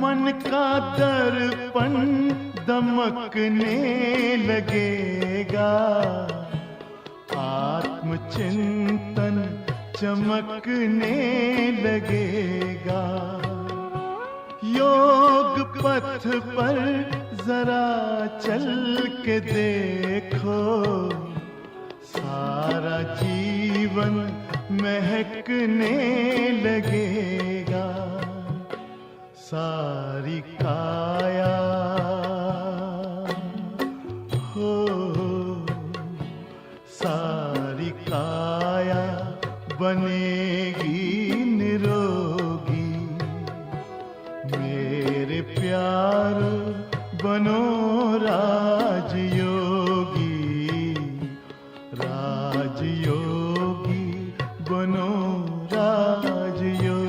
मन का दर्पण दमकने लगेगा, आत्मचिंतन चमकने लगेगा। योग पथ पर जरा चल के देखो, सारा जीवन महकने लगेगा। सारी काया हो, सारी काया बनेगी निरोगी। मेरे प्यारो बनो राजयोगी, राजयोगी बनो राजयोगी।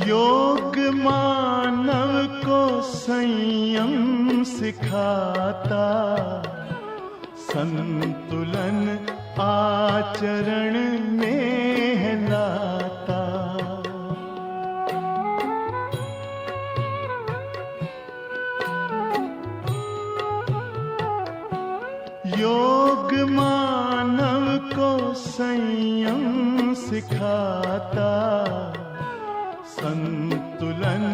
योग मानव को संयम सिखाता, संतुलन आचरण में लाता। योग मानव को संयम सिखाता, संतुलन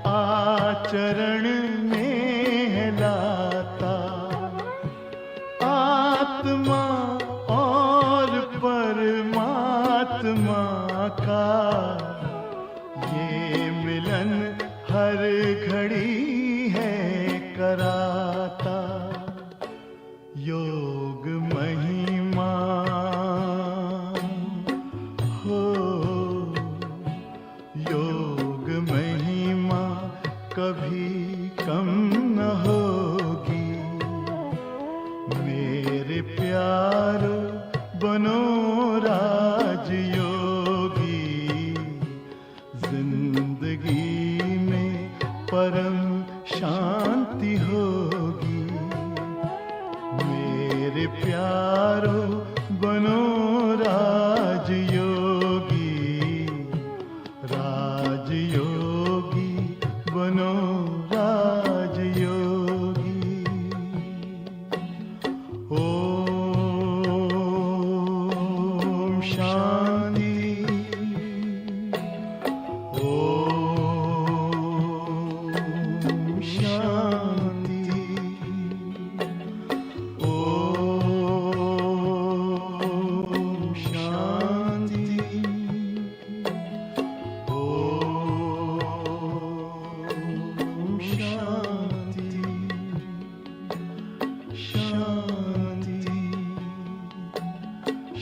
आचरण में लाता। आत्मा और परमात्मा का ये मिलन हर घड़ी है कराता। योग महिमा हो, योग महिमा कभी कम न होगी। मेरे प्यारो बनो राजयोगी, जिंदगी में परम शांति होगी। मेरे प्यारो बनो राजयोगी, राजयोगी बनो राजयोगी। ओम शांति, ओम शांति, ओम शांति, ओम शांति, शांति, शांति,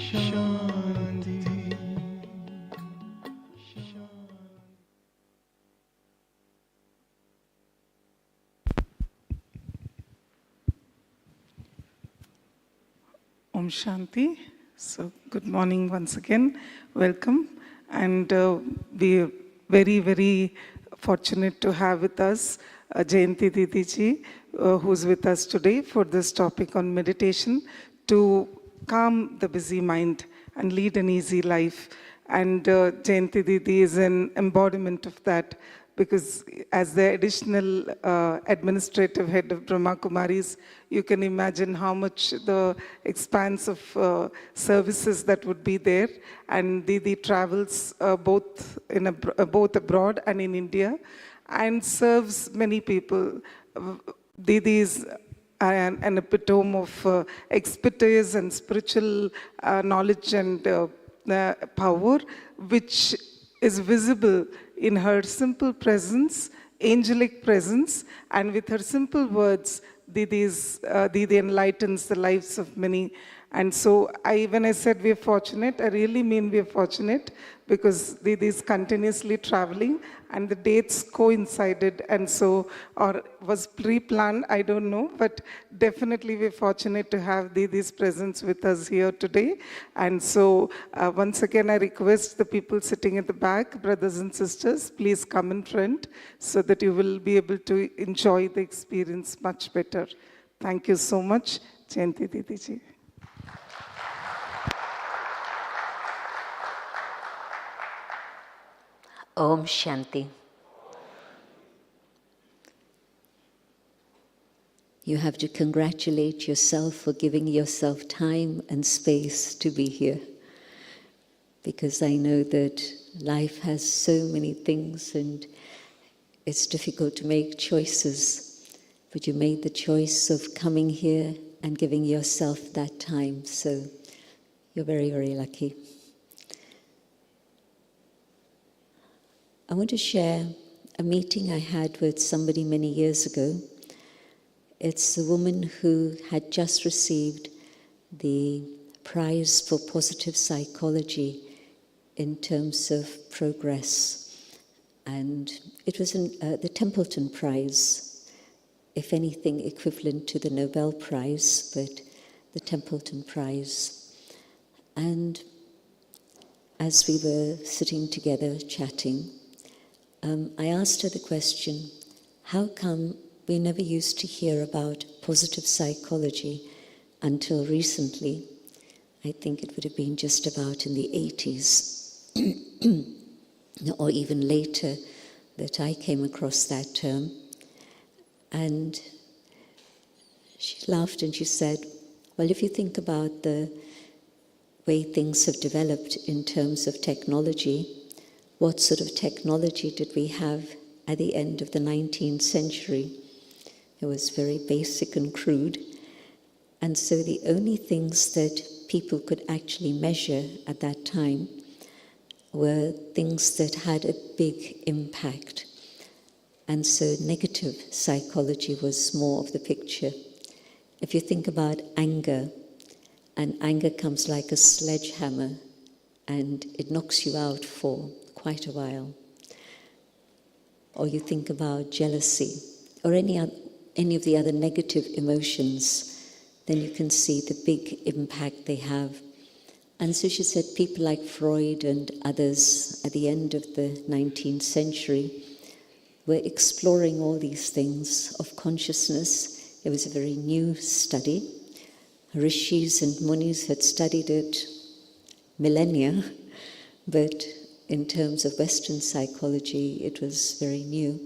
शांति। Om Shanti. So, good morning once again. Welcome. And we are very, very fortunate to have with us Jayanti Didi ji, who's with us today for this topic on meditation to calm the busy mind and lead an easy life. And Jayanti Didi is an embodiment of that, because as the additional administrative head of Brahma Kumaris, you can imagine how much the expanse of services that would be there. And Didi travels both abroad and in India and serves many people. Didi is an epitome of expertise and spiritual knowledge and power, which is visible in her simple presence, angelic presence, and with her simple words, Didi enlightens the lives of many. And so when I said we're fortunate, I really mean we're fortunate because Didi is continuously traveling and the dates coincided, and so, or was pre-planned, I don't know, but definitely we're fortunate to have Didi's presence with us here today. And so once again, I request the people sitting at the back, brothers and sisters, please come in front so that you will be able to enjoy the experience much better. Thank you so much, Jayanti Didi ji. Om Shanti. You have to congratulate yourself for giving yourself time and space to be here. Because I know that life has so many things and it's difficult to make choices. But you made the choice of coming here and giving yourself that time. So you're very, very lucky. I want to share a meeting I had with somebody many years ago. It's a woman who had just received the prize for positive psychology in terms of progress. And it was the Templeton Prize, if anything equivalent to the Nobel Prize, but the Templeton Prize. And as we were sitting together chatting, I asked her the question, how come we never used to hear about positive psychology until recently? I think it would have been just about in the 80s or even later that I came across that term. And she laughed and she said, well, if you think about the way things have developed in terms of technology, what sort of technology did we have at the end of the 19th century? It was very basic and crude. And so the only things that people could actually measure at that time were things that had a big impact. And so negative psychology was more of the picture. If you think about anger, and anger comes like a sledgehammer, and it knocks you out for quite a while. Or you think about jealousy, or any of the other negative emotions, then you can see the big impact they have. And so she said people like Freud and others at the end of the 19th century were exploring all these things of consciousness. It was a very new study. Rishis and Munis had studied it millennia, but in terms of Western psychology, it was very new.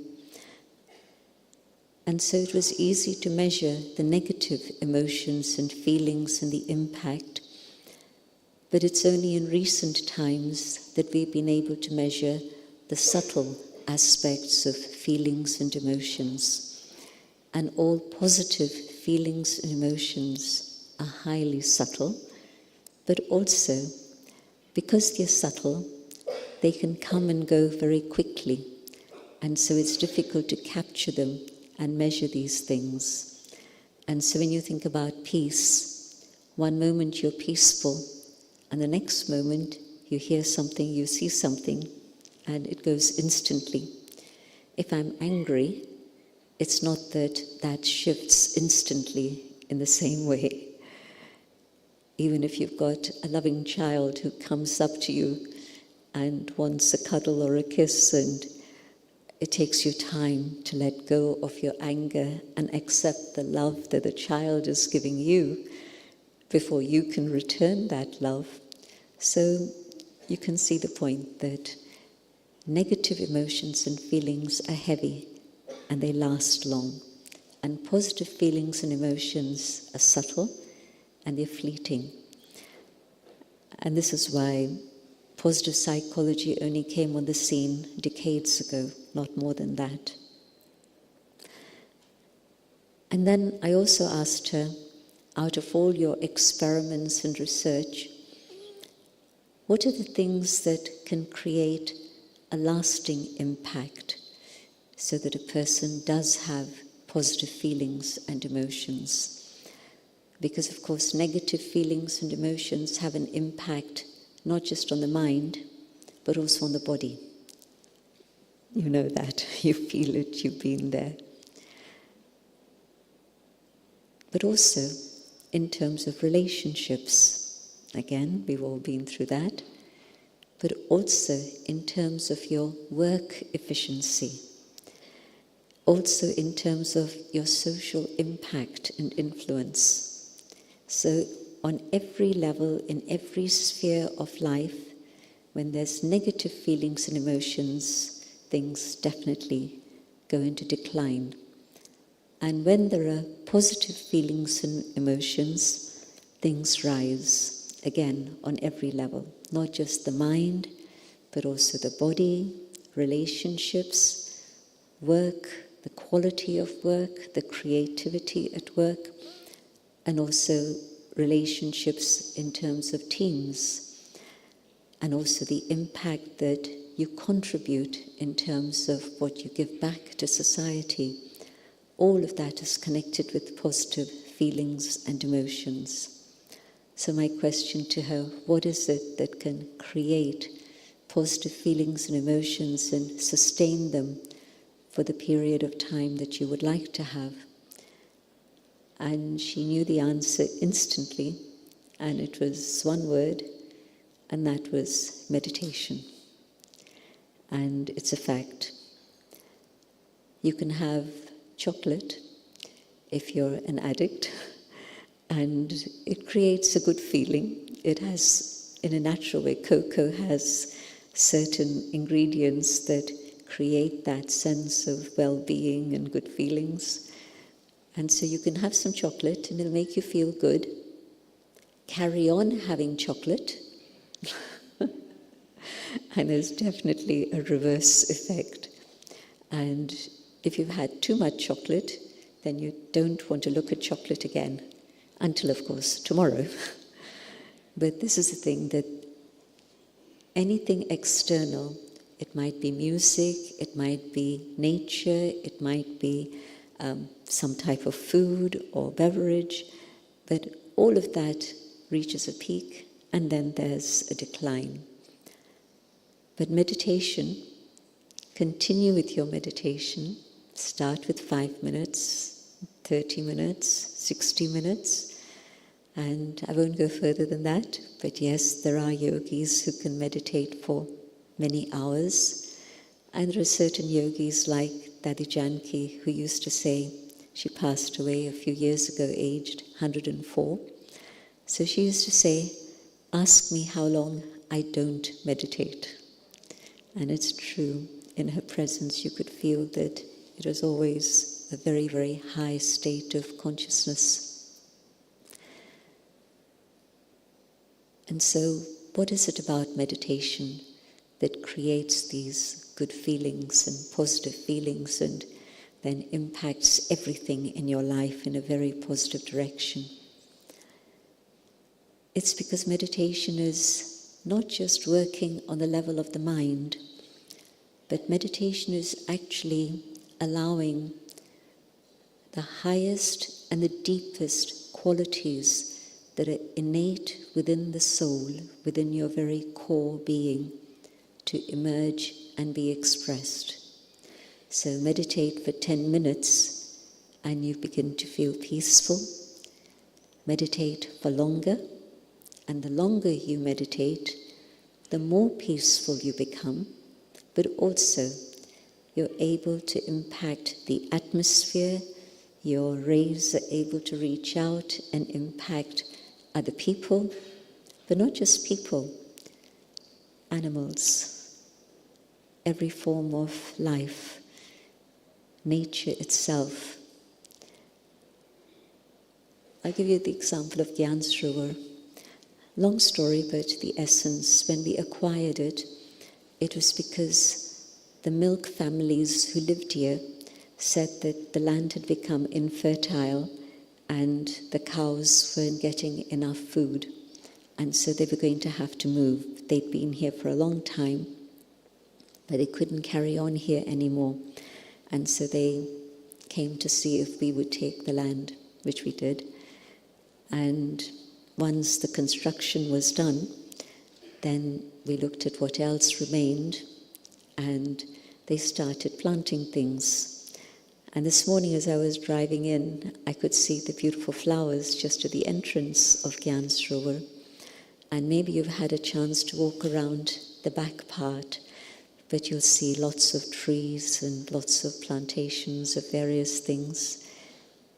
And so it was easy to measure the negative emotions and feelings and the impact. But it's only in recent times that we've been able to measure the subtle aspects of feelings and emotions. And all positive feelings and emotions are highly subtle, but also, because they're subtle, they can come and go very quickly. And so it's difficult to capture them and measure these things. And so when you think about peace, one moment you're peaceful, and the next moment you hear something, you see something, and it goes instantly. If I'm angry, it's not that shifts instantly in the same way. Even if you've got a loving child who comes up to you and wants a cuddle or a kiss, and it takes you time to let go of your anger and accept the love that the child is giving you before you can return that love. So you can see the point that negative emotions and feelings are heavy and they last long. And positive feelings and emotions are subtle and they're fleeting. And this is why positive psychology only came on the scene decades ago, not more than that. And then I also asked her, out of all your experiments and research, what are the things that can create a lasting impact so that a person does have positive feelings and emotions. Because, of course, negative feelings and emotions have an impact not just on the mind, but also on the body. You know that, you feel it, you've been there. But also in terms of relationships. Again, we've all been through that. But also in terms of your work efficiency. Also in terms of your social impact and influence. So on every level, in every sphere of life, when there's negative feelings and emotions, things definitely go into decline. And when there are positive feelings and emotions, things rise, again, on every level. Not just the mind, but also the body, relationships, work, the quality of work, the creativity at work, and also relationships in terms of teams, and also the impact that you contribute in terms of what you give back to society. All of that is connected with positive feelings and emotions. So my question to her, what is it that can create positive feelings and emotions and sustain them for the period of time that you would like to have? And she knew the answer instantly, and it was one word, and that was meditation. And it's a fact. You can have chocolate if you're an addict, and it creates a good feeling. It has, in a natural way, cocoa has certain ingredients that create that sense of well-being and good feelings. And so you can have some chocolate and it'll make you feel good. Carry on having chocolate. And there's definitely a reverse effect. And if you've had too much chocolate, then you don't want to look at chocolate again. Until, of course, tomorrow. But this is the thing, that anything external, it might be music, it might be nature, it might be some type of food or beverage, but all of that reaches a peak and then there's a decline. But meditation, continue with your meditation. Start with 5 minutes, 30 minutes, 60 minutes. And I won't go further than that, but yes, there are yogis who can meditate for many hours. And there are certain yogis like Dadi Janki, who used to say, she passed away a few years ago, aged 104. So she used to say, ask me how long I don't meditate. And it's true, in her presence you could feel that it was always a very, very high state of consciousness. And so, what is it about meditation that creates these good feelings and positive feelings and then impacts everything in your life in a very positive direction? It's because meditation is not just working on the level of the mind, but meditation is actually allowing the highest and the deepest qualities that are innate within the soul, within your very core being, to emerge and be expressed. So meditate for 10 minutes and you begin to feel peaceful. Meditate for longer, and the longer you meditate, the more peaceful you become, but also you're able to impact the atmosphere. Your rays are able to reach out and impact other people, but not just people, animals, every form of life, nature itself. I'll give you the example of Gyan Sarovar. Long story, but the essence, when we acquired it, it was because the milk families who lived here said that the land had become infertile and the cows weren't getting enough food, and so they were going to have to move. They'd been here for a long time, but they couldn't carry on here anymore, and so they came to see if we would take the land, which we did. And once the construction was done, then we looked at what else remained, and they started planting things. And this morning as I was driving in, I could see the beautiful flowers just at the entrance of Gyan Sarovar. And maybe you've had a chance to walk around the back part, but you'll see lots of trees and lots of plantations of various things.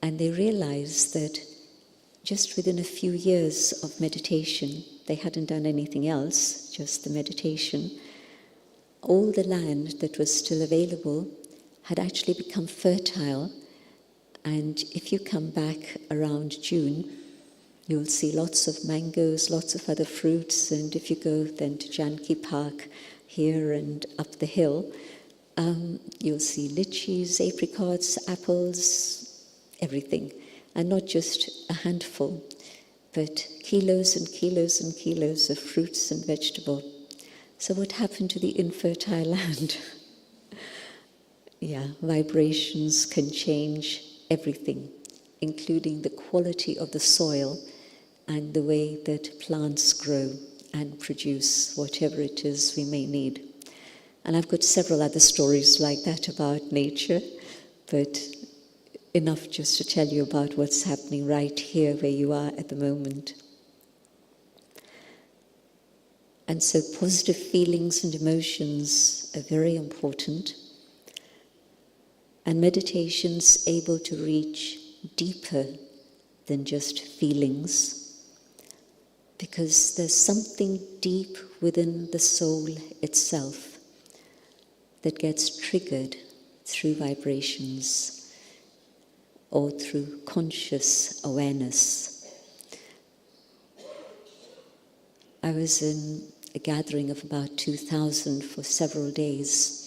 And they realized that just within a few years of meditation, they hadn't done anything else, just the meditation, all the land that was still available had actually become fertile. And if you come back around June, you'll see lots of mangoes, lots of other fruits. And if you go then to Jayanti Park here and up the hill, you'll see lychees, apricots, apples, everything. And not just a handful, but kilos and kilos and kilos of fruits and vegetable. So what happened to the infertile land? Yeah, vibrations can change everything, including the quality of the soil and the way that plants grow and produce whatever it is we may need. And I've got several other stories like that about nature, but enough just to tell you about what's happening right here where you are at the moment. And so positive feelings and emotions are very important. And meditation's able to reach deeper than just feelings, because there's something deep within the soul itself that gets triggered through vibrations or through conscious awareness. I was in a gathering of about 2,000 for several days,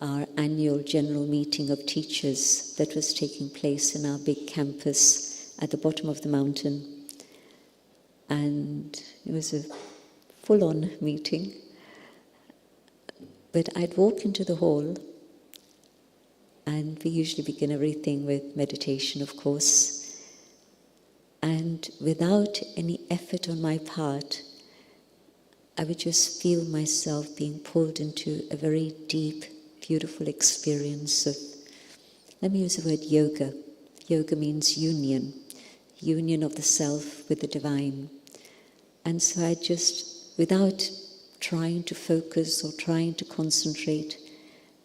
our annual general meeting of teachers that was taking place in our big campus at the bottom of the mountain. And it was a full-on meeting. But I'd walk into the hall, and we usually begin everything with meditation, of course. And without any effort on my part, I would just feel myself being pulled into a very deep, beautiful experience of, let me use the word yoga. Yoga means union of the self with the divine. And so I just, without trying to focus or trying to concentrate,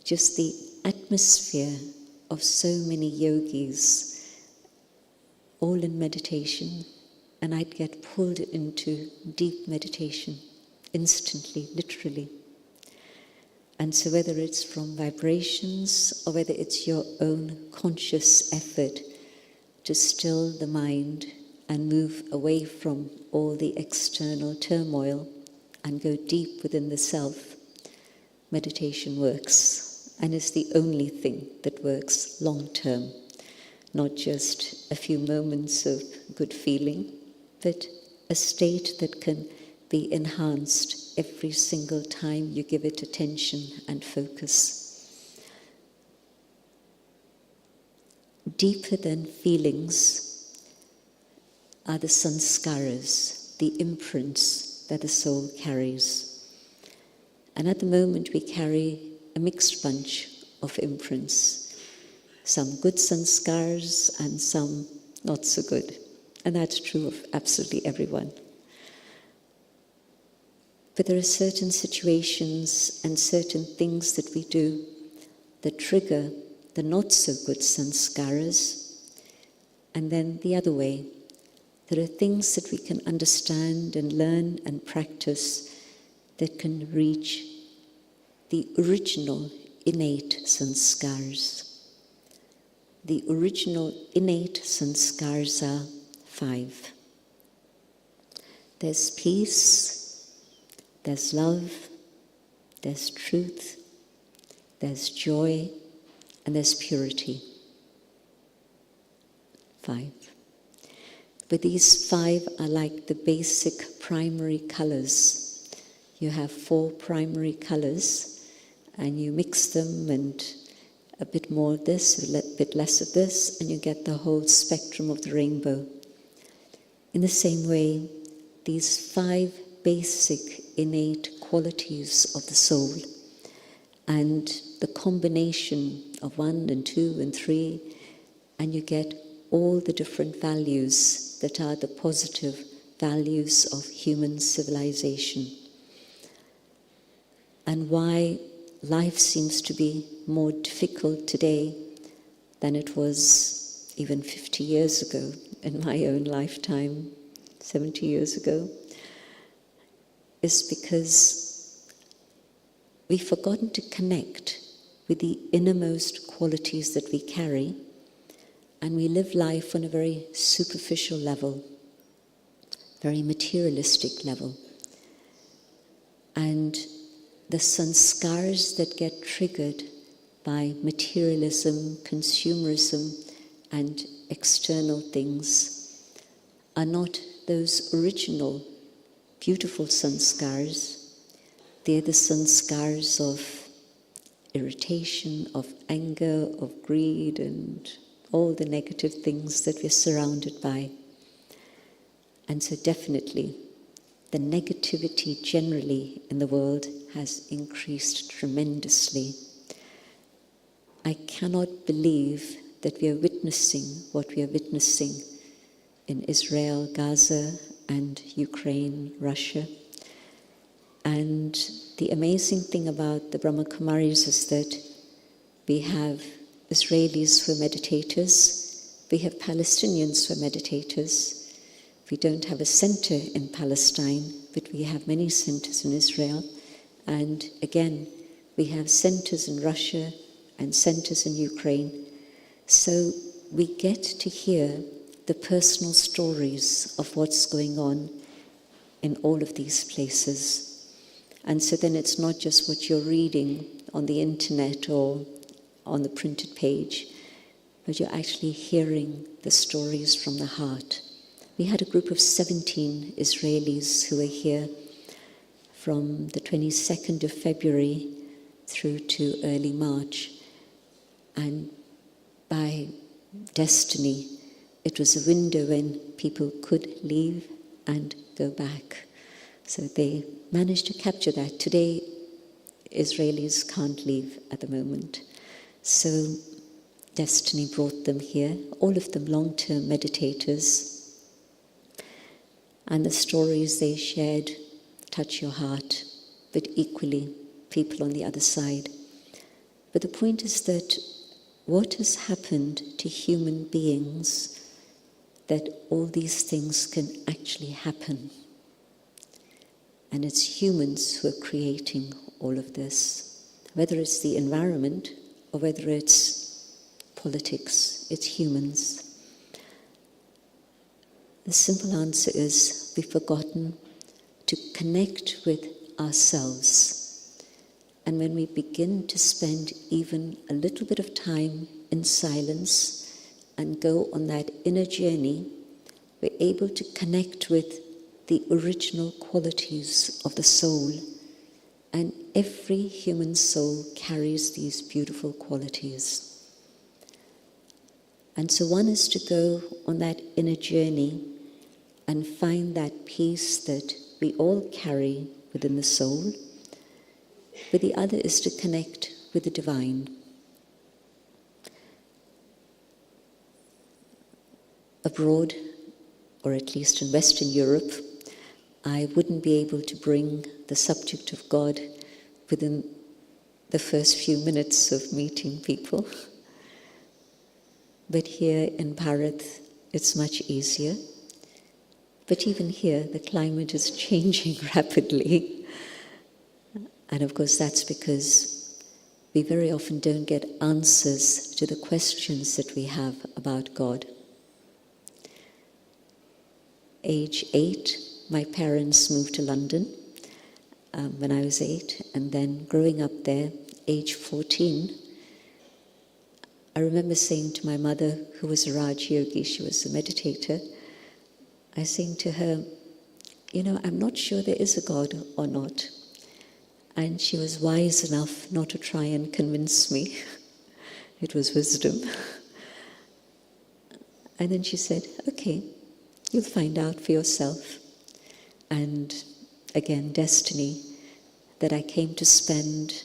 just the atmosphere of so many yogis, all in meditation, and I'd get pulled into deep meditation instantly, literally. And so whether it's from vibrations or whether it's your own conscious effort to still the mind and move away from all the external turmoil and go deep within the self, meditation works. And it's the only thing that works long term, not just a few moments of good feeling, but a state that can be enhanced every single time you give it attention and focus. Deeper than feelings are the sanskaras, the imprints that the soul carries. And at the moment we carry a mixed bunch of imprints, some good sanskars and some not so good. And that's true of absolutely everyone. But there are certain situations and certain things that we do that trigger the not so good sanskaras. And then the other way, there are things that we can understand and learn and practice that can reach the original innate sanskars. The original innate sanskars are 5. There's peace, there's love, there's truth, there's joy, and there's purity. 5. But these 5 are like the basic primary colors. You have 4 primary colors, and you mix them, and a bit more of this, a bit less of this, and you get the whole spectrum of the rainbow. In the same way, these 5 basic innate qualities of the soul and the combination of 1 and 2 and 3, and you get all the different values that are the positive values of human civilization. And why life seems to be more difficult today than it was even 50 years ago in my own lifetime, 70 years ago, is because we've forgotten to connect with the innermost qualities that we carry, and we live life on a very superficial level, very materialistic level. And the sanskars that get triggered by materialism, consumerism, and external things are not those original, beautiful sanskars. They're the sanskars of irritation, of anger, of greed, and all the negative things that we're surrounded by. And so definitely, the negativity generally in the world has increased tremendously. I cannot believe that we are witnessing what we are witnessing in Israel, Gaza, and Ukraine, Russia. And the amazing thing about the Brahma Kumaris is that we have Israelis who are meditators, we have Palestinians who are meditators. We don't have a center in Palestine, but we have many centers in Israel. And again, we have centers in Russia and centers in Ukraine. So we get to hear the personal stories of what's going on in all of these places. And so then it's not just what you're reading on the internet or on the printed page, but you're actually hearing the stories from the heart. We had a group of 17 Israelis who were here from the 22nd of February through to early March. And by destiny, it was a window when people could leave and go back. So they managed to capture that. Today, Israelis can't leave at the moment. So destiny brought them here, all of them long-term meditators. And the stories they shared touch your heart, but equally people on the other side. But the point is that what has happened to human beings that all these things can actually happen? And it's humans who are creating all of this. Whether it's the environment or whether it's politics, it's humans. The simple answer is we've forgotten to connect with ourselves. And when we begin to spend even a little bit of time in silence and go on that inner journey, we're able to connect with the original qualities of the soul. And every human soul carries these beautiful qualities. And so one is to go on that inner journey and find that peace that we all carry within the soul, but the other is to connect with the divine. Abroad, or at least in Western Europe, I wouldn't be able to bring the subject of God within the first few minutes of meeting people. But here in Bharat, it's much easier. But even here, the climate is changing rapidly. And of course, that's because we very often don't get answers to the questions that we have about God. Age 8, my parents moved to London when I was 8, and then growing up there, age 14, I remember saying to my mother, who was a Raj Yogi, she was a meditator, I was saying to her, I'm not sure there is a God or not. And she was wise enough not to try and convince me. It was wisdom. And then she said, okay, you'll find out for yourself. And again, destiny, that I came to spend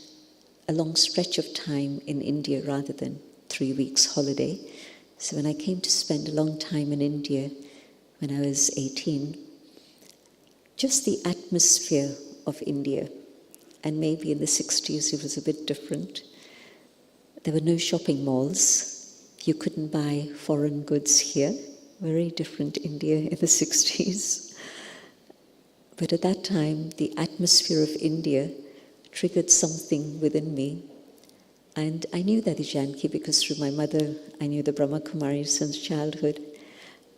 a long stretch of time in India rather than 3 weeks holiday. So when I came to spend a long time in India when I was 18, just the atmosphere of India, and maybe in the 60s it was a bit different. There were no shopping malls. You couldn't buy foreign goods here. Very different India in the 60s. But at that time, the atmosphere of India triggered something within me. And I knew that Jayanti because through my mother, I knew the Brahma Kumaris since childhood.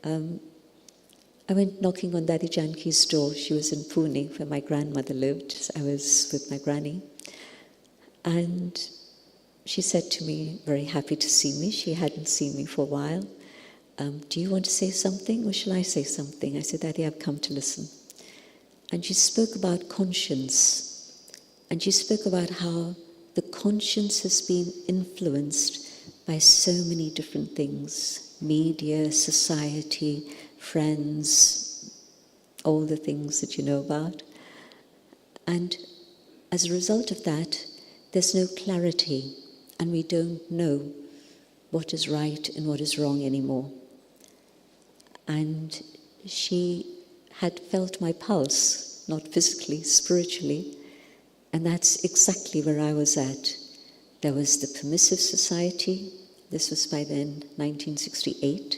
I went knocking on Daddy Janki's door. She was in Pune, where my grandmother lived. I was with my granny. And she said to me, very happy to see me. She hadn't seen me for a while. Do you want to say something or shall I say something? I said, Daddy, I've come to listen. And she spoke about conscience. And she spoke about how the conscience has been influenced by so many different things. Media, society, friends, all the things that you know about. And as a result of that, there's no clarity, and we don't know what is right and what is wrong anymore. And she had felt my pulse, not physically, spiritually, and that's exactly where I was at. There was the permissive society. This was by then 1968.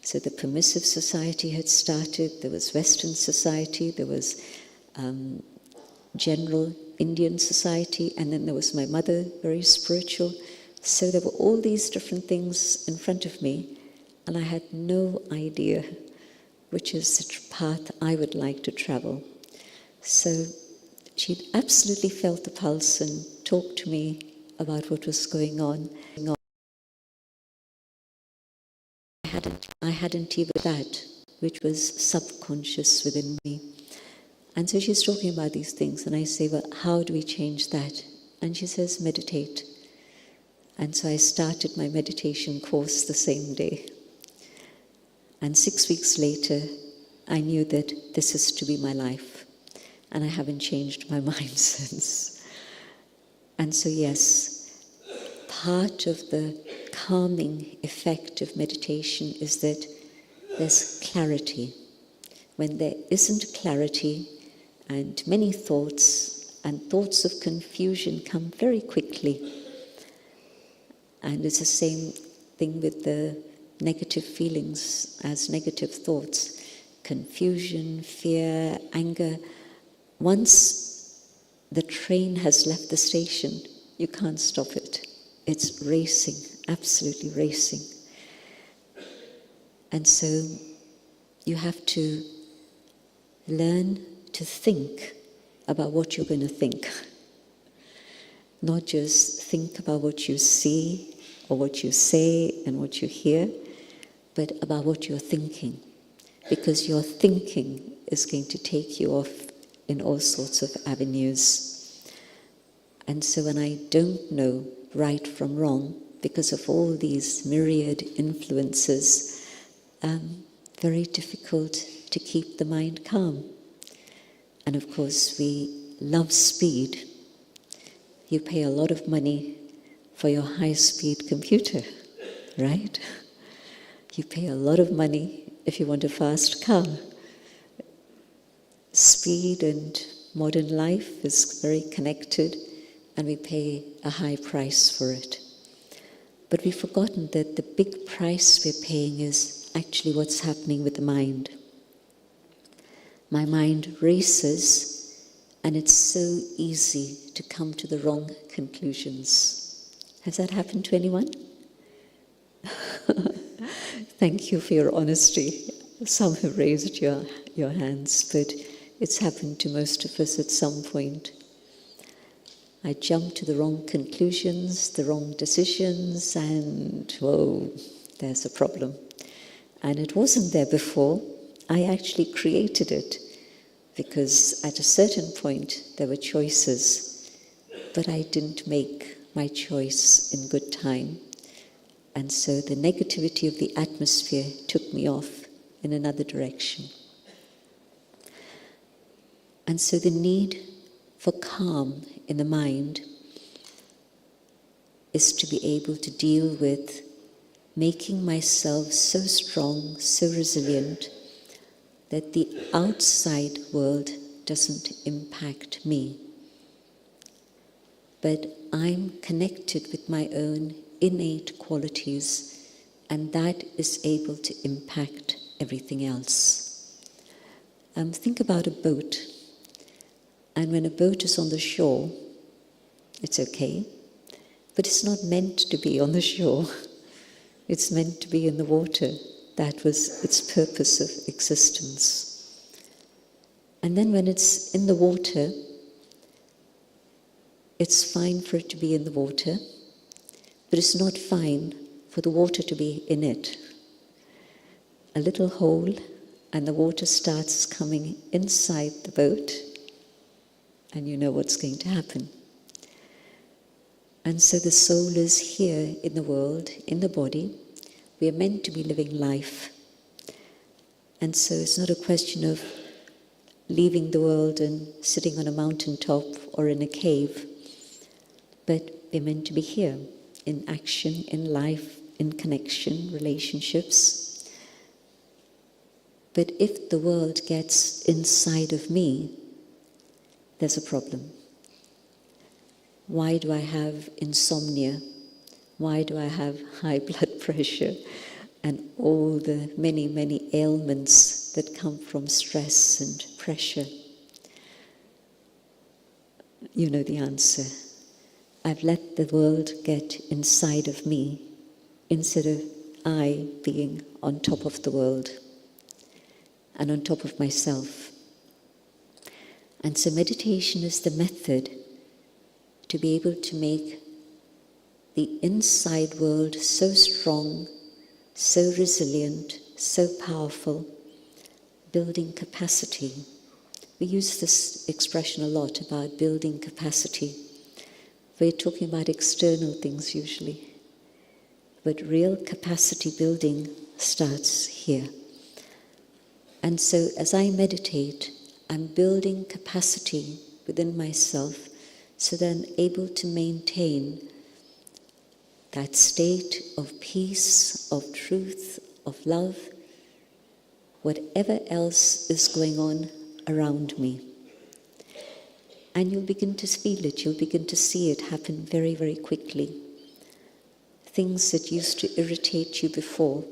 So the permissive society had started. There was Western society. There was general Indian society. And then there was my mother, very spiritual. So there were all these different things in front of me. And I had no idea which is the path I would like to travel. So she'd absolutely felt the pulse and talked to me about what was going on. I hadn't even that, which was subconscious within me. And so she's talking about these things, and I say, well, how do we change that? And she says, meditate. And so I started my meditation course the same day. And 6 weeks later, I knew that this is to be my life. And I haven't changed my mind since. And so yes, part of the calming effect of meditation is that there's clarity. When there isn't clarity, and many thoughts and thoughts of confusion come very quickly. And it's the same thing with the negative feelings as negative thoughts. Confusion, fear, anger. Once the train has left the station, you can't stop it. It's racing, absolutely racing. And so you have to learn to think about what you're going to think. Not just think about what you see or what you say and what you hear, but about what you're thinking. Because your thinking is going to take you off in all sorts of avenues. And so when I don't know right from wrong, because of all these myriad influences, very difficult to keep the mind calm. And of course, we love speed. You pay a lot of money for your high-speed computer, right? You pay a lot of money if you want a fast car. Speed and modern life is very connected, and we pay a high price for it. But we've forgotten that the big price we're paying is actually what's happening with the mind. My mind races, and it's so easy to come to the wrong conclusions. Has that happened to anyone? Thank you for your honesty. Some have raised your hands, but it's happened to most of us at some point. I jumped to the wrong conclusions, the wrong decisions, and whoa, there's a problem. And it wasn't there before. I actually created it because at a certain point there were choices, but I didn't make my choice in good time. And so the negativity of the atmosphere took me off in another direction. And so the need for calm in the mind is to be able to deal with making myself so strong, so resilient, that the outside world doesn't impact me. But I'm connected with my own innate qualities, and that is able to impact everything else. Think about a boat. And when a boat is on the shore, it's okay, but it's not meant to be on the shore. It's meant to be in the water. That was its purpose of existence. And then when it's in the water, it's fine for it to be in the water, but it's not fine for the water to be in it. A little hole, and the water starts coming inside the boat, and you know what's going to happen. And so the soul is here in the world, in the body. We are meant to be living life. And so it's not a question of leaving the world and sitting on a mountaintop or in a cave, but we're meant to be here, in action, in life, in connection, relationships. But if the world gets inside of me, there's a problem. Why do I have insomnia? Why do I have high blood pressure and all the many, many ailments that come from stress and pressure? You know the answer. I've let the world get inside of me instead of I being on top of the world and on top of myself. And so meditation is the method to be able to make the inside world so strong, so resilient, so powerful, building capacity. We use this expression a lot about building capacity. We're talking about external things usually, but real capacity building starts here. And so as I meditate, I'm building capacity within myself so that I'm able to maintain that state of peace, of truth, of love, whatever else is going on around me. And you'll begin to feel it, you'll begin to see it happen very, very quickly. Things that used to irritate you before,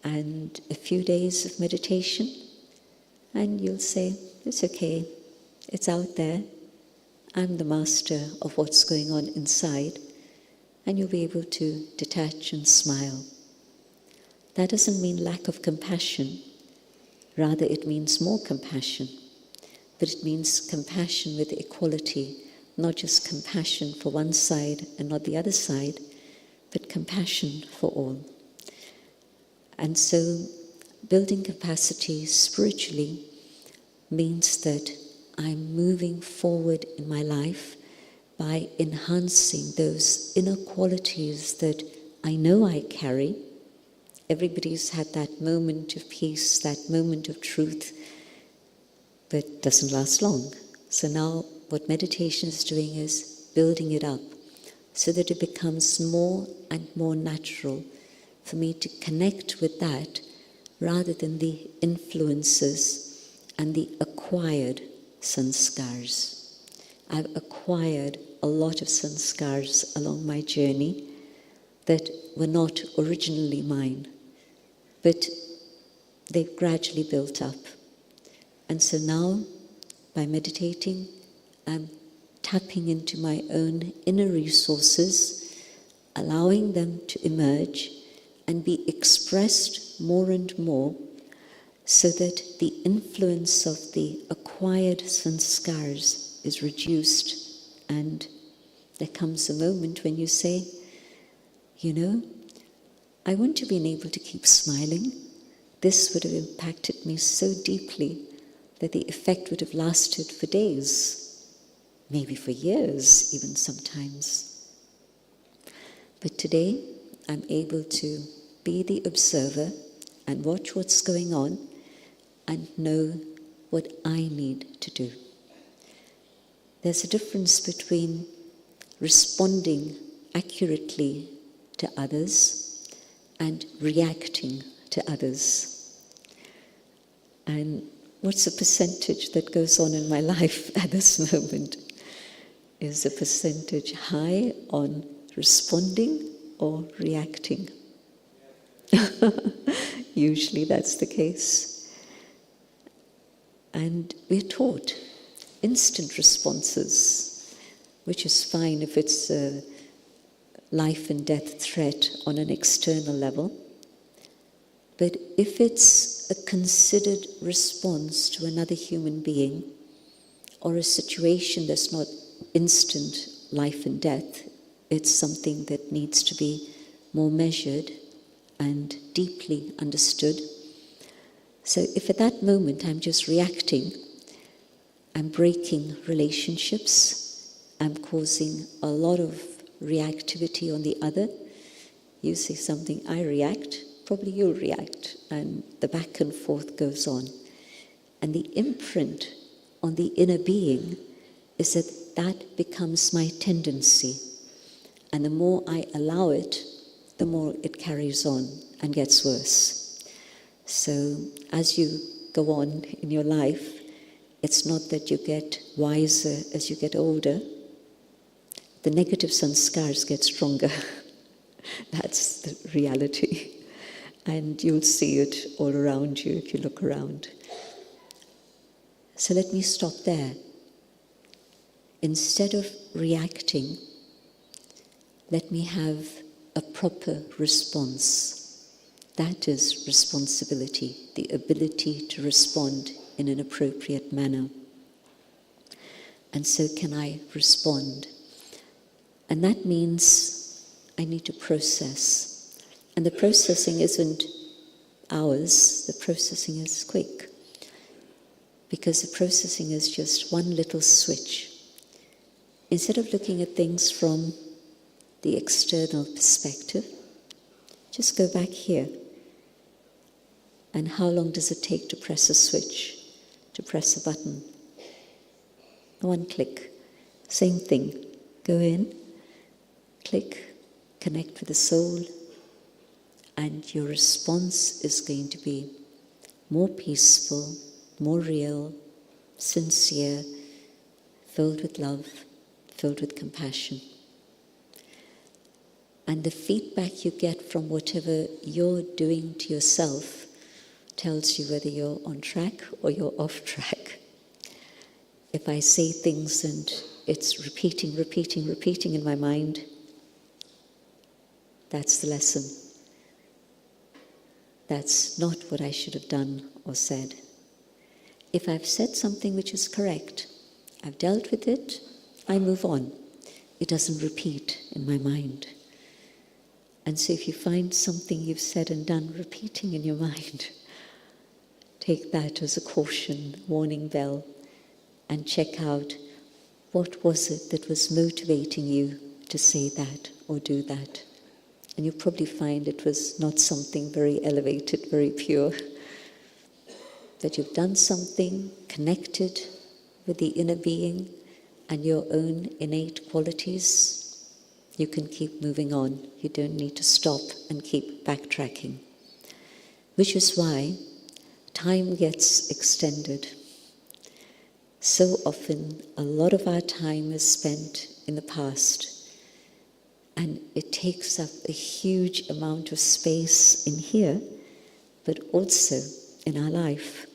and a few days of meditation, and you'll say, it's okay, it's out there. I'm the master of what's going on inside, and you'll be able to detach and smile. That doesn't mean lack of compassion. Rather, it means more compassion. But it means compassion with equality, not just compassion for one side and not the other side, but compassion for all. And so building capacity spiritually means that I'm moving forward in my life by enhancing those inner qualities that I know I carry. Everybody's had that moment of peace, that moment of truth, but it doesn't last long. So now what meditation is doing is building it up so that it becomes more and more natural for me to connect with that rather than the influences and the acquired sanskars. I've acquired a lot of sanskars along my journey that were not originally mine, but they've gradually built up. And so now, by meditating, I'm tapping into my own inner resources, allowing them to emerge and be expressed more and more, so that the influence of the acquired sanskars is reduced. And there comes a moment when you say, you know, I wouldn't have been able to keep smiling. This would have impacted me so deeply that the effect would have lasted for days, maybe for years, even sometimes. But today, I'm able to be the observer and watch what's going on and know what I need to do. There's a difference between responding accurately to others and reacting to others. And what's the percentage that goes on in my life at this moment? Is the percentage high on responding or reacting? Usually that's the case. And we're taught instant responses, which is fine if it's a life and death threat on an external level. But if it's a considered response to another human being or a situation that's not instant life and death, it's something that needs to be more measured and deeply understood. So if at that moment I'm just reacting, I'm breaking relationships, I'm causing a lot of reactivity on the other. You say something, I react, probably you'll react, and the back and forth goes on. And the imprint on the inner being is that that becomes my tendency. And the more I allow it, the more it carries on and gets worse. So as you go on in your life, it's not that you get wiser as you get older. The negative sanskars get stronger. That's the reality. And you'll see it all around you if you look around. So let me stop there. Instead of reacting, let me have a proper response. That is responsibility, the ability to respond in an appropriate manner. And so can I respond? And that means I need to process. And the processing isn't ours, the processing is quick. Because the processing is just one little switch. Instead of looking at things from the external perspective, just go back here. And how long does it take to press a switch, to press a button? One click. Same thing. Go in, click, connect with the soul, and your response is going to be more peaceful, more real, sincere, filled with love, filled with compassion. And the feedback you get from whatever you're doing to yourself tells you whether you're on track or you're off track. If I say things and it's repeating in my mind, that's the lesson. That's not what I should have done or said. If I've said something which is correct, I've dealt with it, I move on. It doesn't repeat in my mind. And so if you find something you've said and done repeating in your mind, take that as a caution, warning bell, and check out what was it that was motivating you to say that or do that. And you'll probably find it was not something very elevated, very pure. That you've done something, connected with the inner being and your own innate qualities, you can keep moving on. You don't need to stop and keep backtracking. Which is why time gets extended. So often, a lot of our time is spent in the past, and it takes up a huge amount of space in here, but also in our life.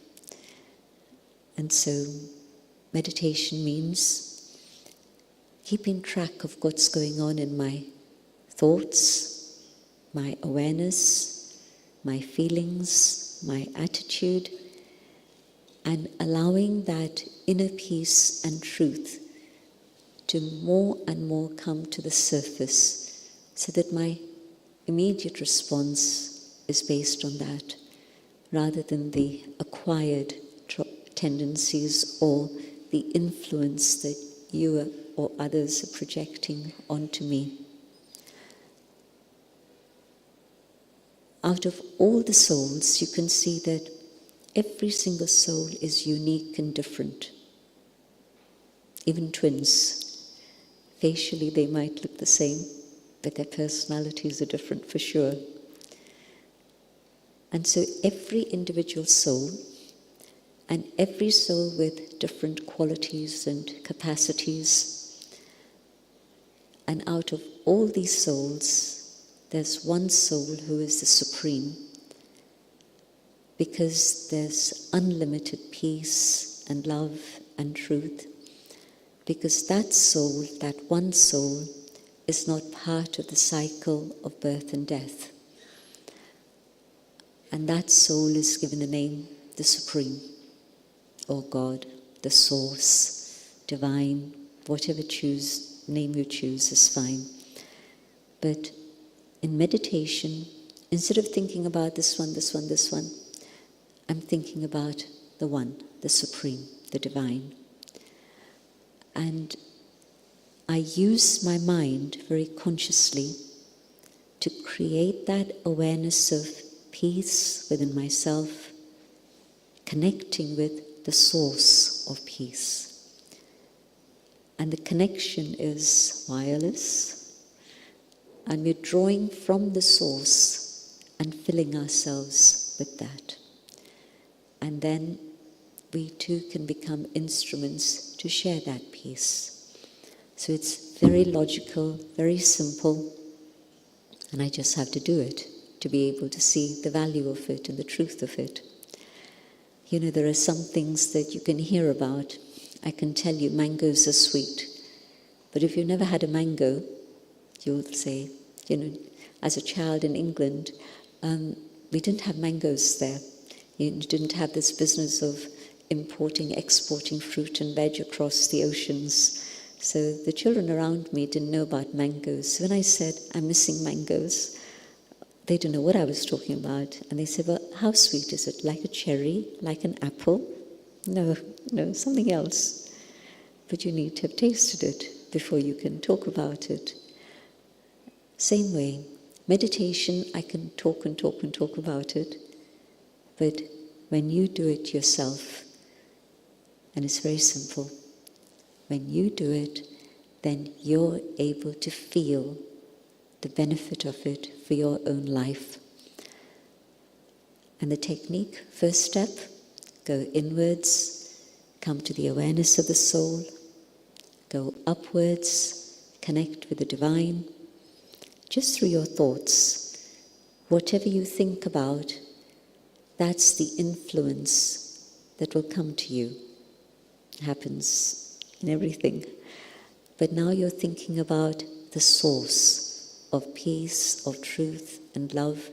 And so, meditation means keeping track of what's going on in my thoughts, my awareness, my feelings, my attitude, and allowing that inner peace and truth to more and more come to the surface so that my immediate response is based on that rather than the acquired tendencies or the influence that you or others are projecting onto me. out of all the souls, you can see that every single soul is unique and different. Even twins. Facially, they might look the same, but their personalities are different for sure. And so every individual soul, and every soul with different qualities and capacities, and out of all these souls, there's one soul who is the supreme, because there's unlimited peace and love and truth, because that soul, that one soul, is not part of the cycle of birth and death. And that soul is given the name the Supreme, or God, the Source, Divine, whatever name you choose is fine. But in meditation, instead of thinking about this one, this one, this one, I'm thinking about the one, the Supreme, the Divine. And I use my mind very consciously to create that awareness of peace within myself, connecting with the source of peace. And the connection is wireless, and we're drawing from the source and filling ourselves with that. And then we too can become instruments to share that peace. So it's very logical, very simple, and I just have to do it to be able to see the value of it and the truth of it. You know, there are some things that you can hear about. I can tell you mangoes are sweet, but if you've never had a mango, you'll say, you know, as a child in England, we didn't have mangoes there. You didn't have this business of importing, exporting fruit and veg across the oceans. So the children around me didn't know about mangoes. So when I said, I'm missing mangoes, they didn't know what I was talking about. And they said, well, how sweet is it? Like a cherry? Like an apple? No, something else. But you need to have tasted it before you can talk about it. Same way, meditation, I can talk and talk and talk about it. But when you do it yourself, and it's very simple, when you do it, then you're able to feel the benefit of it for your own life. And the technique, first step, go inwards, come to the awareness of the soul, go upwards, connect with the divine, just through your thoughts. Whatever you think about, that's the influence that will come to you. It happens in everything. But now you're thinking about the source of peace, of truth and love.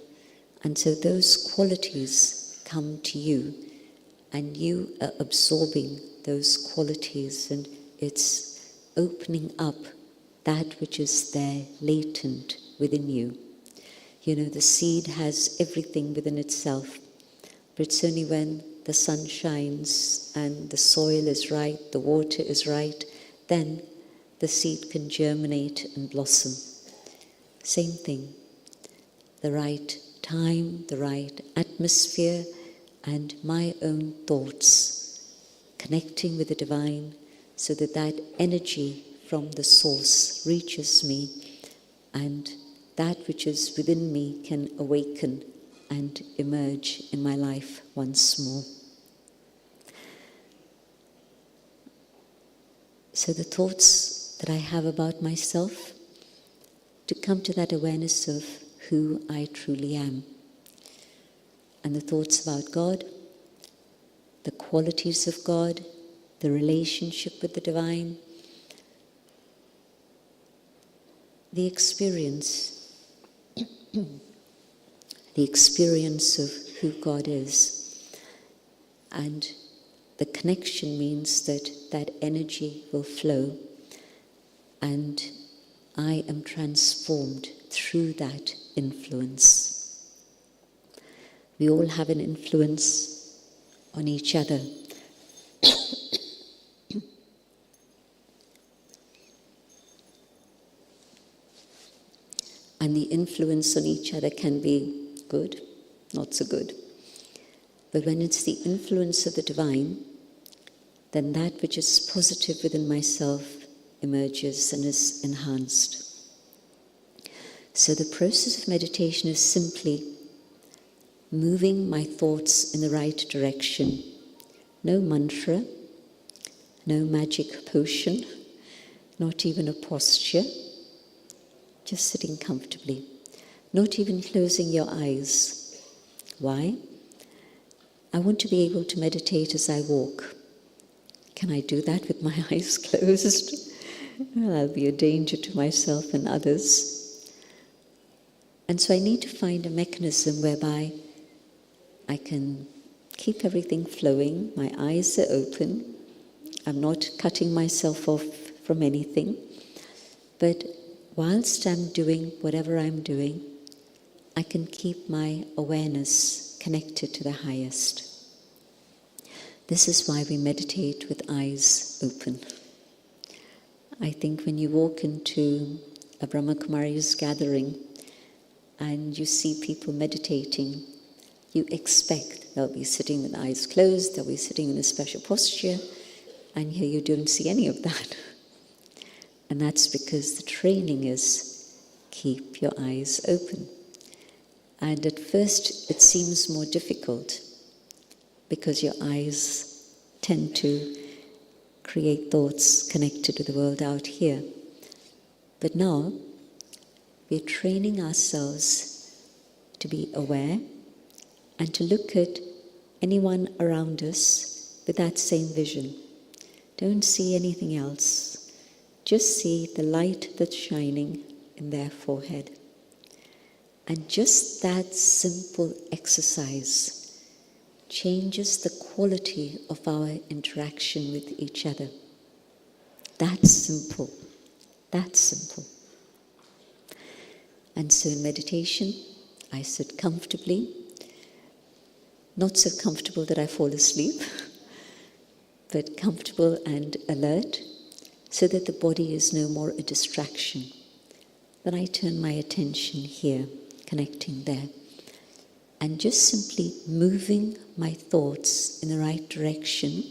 And so those qualities come to you, and you are absorbing those qualities, and it's opening up that which is there latent within you. You know, the seed has everything within itself, but it's only when the sun shines and the soil is right, the water is right, then the seed can germinate and blossom. Same thing. The right time, the right atmosphere, and my own thoughts, connecting with the divine so that that energy from the source reaches me, and that which is within me can awaken and emerge in my life once more. So the thoughts that I have about myself, to come to that awareness of who I truly am. And the thoughts about God, the qualities of God, the relationship with the divine, the experience of who God is. And the connection means that that energy will flow, and I am transformed through that influence. We all have an influence on each other. And the influence on each other can be good, not so good. But when it's the influence of the divine, then that which is positive within myself emerges and is enhanced. So the process of meditation is simply moving my thoughts in the right direction. No mantra, no magic potion, not even a posture, just sitting comfortably, not even closing your eyes. Why? I want to be able to meditate as I walk. Can I do that with my eyes closed? Well, that'll be a danger to myself and others. And so I need to find a mechanism whereby I can keep everything flowing, my eyes are open, I'm not cutting myself off from anything, but whilst I'm doing whatever I'm doing, I can keep my awareness connected to the highest. This is why we meditate with eyes open. I think when you walk into a Brahma Kumaris gathering and you see people meditating, you expect they'll be sitting with eyes closed, they'll be sitting in a special posture, and here you don't see any of that. And that's because the training is keep your eyes open. And at first it seems more difficult because your eyes tend to create thoughts connected to the world out here. But now we're training ourselves to be aware and to look at anyone around us with that same vision. Don't see anything else. Just see the light that's shining in their forehead. And just that simple exercise changes the quality of our interaction with each other. That's simple. That's simple. And so in meditation, I sit comfortably, not so comfortable that I fall asleep, but comfortable and alert, so that the body is no more a distraction. Then I turn my attention here, connecting there, and just simply moving my thoughts in the right direction.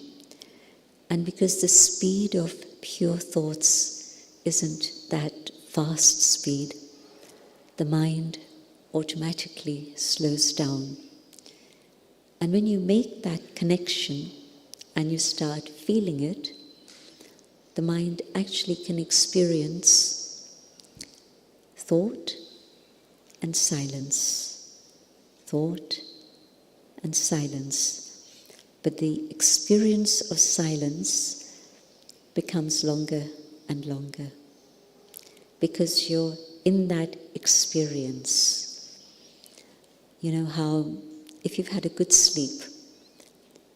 And because the speed of pure thoughts isn't that fast speed, the mind automatically slows down. And when you make that connection and you start feeling it, the mind actually can experience thought and silence, thought and silence. But the experience of silence becomes longer and longer because you're in that experience. You know how if you've had a good sleep,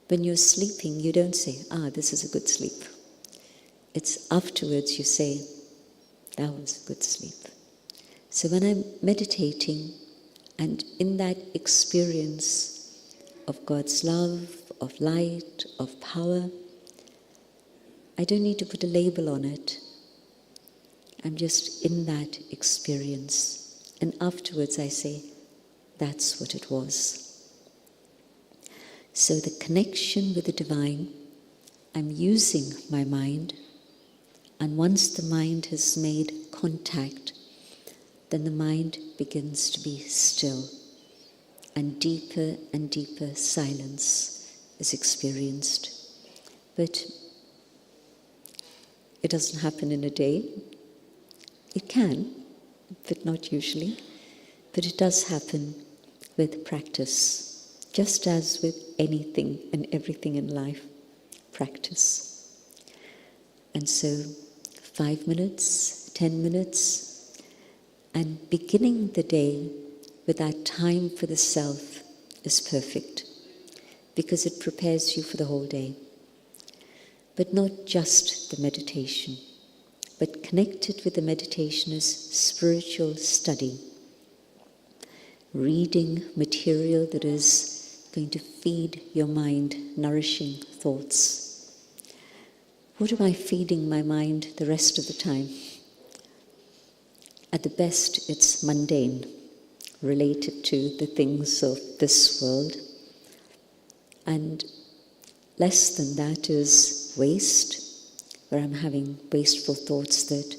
when you're sleeping, you don't say, this is a good sleep. It's afterwards you say, that was a good sleep. So when I'm meditating and in that experience of God's love, of light, of power, I don't need to put a label on it. I'm just in that experience. And afterwards I say, that's what it was. So the connection with the divine, I'm using my mind, and once the mind has made contact, then the mind begins to be still, and deeper silence is experienced. But it doesn't happen in a day. It can, but not usually. But it does happen with practice. Just as with anything and everything in life, practice. And so 5 minutes, 10 minutes, and beginning the day with that time for the self is perfect because it prepares you for the whole day. But not just the meditation, but connected with the meditation is spiritual study. Reading material that is going to feed your mind nourishing thoughts. What am I feeding my mind the rest of the time? At the best, it's mundane. related to the things of this world. And less than that is waste, where I'm having wasteful thoughts that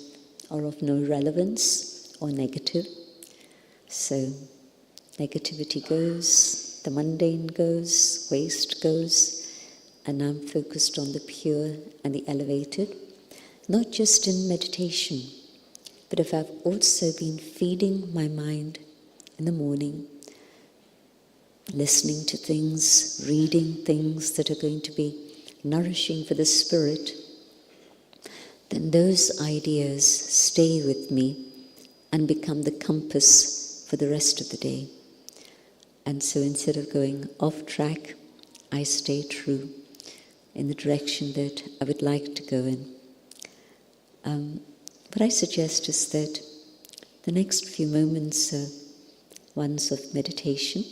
are of no relevance or negative. So negativity goes, the mundane goes, waste goes, and I'm focused on the pure and the elevated, not just in meditation, but if I've also been feeding my mind in the morning, listening to things, reading things that are going to be nourishing for the spirit, then those ideas stay with me and become the compass for the rest of the day. And so instead of going off track, I stay true in the direction that I would like to go in. What I suggest is that the next few moments are ones of meditation,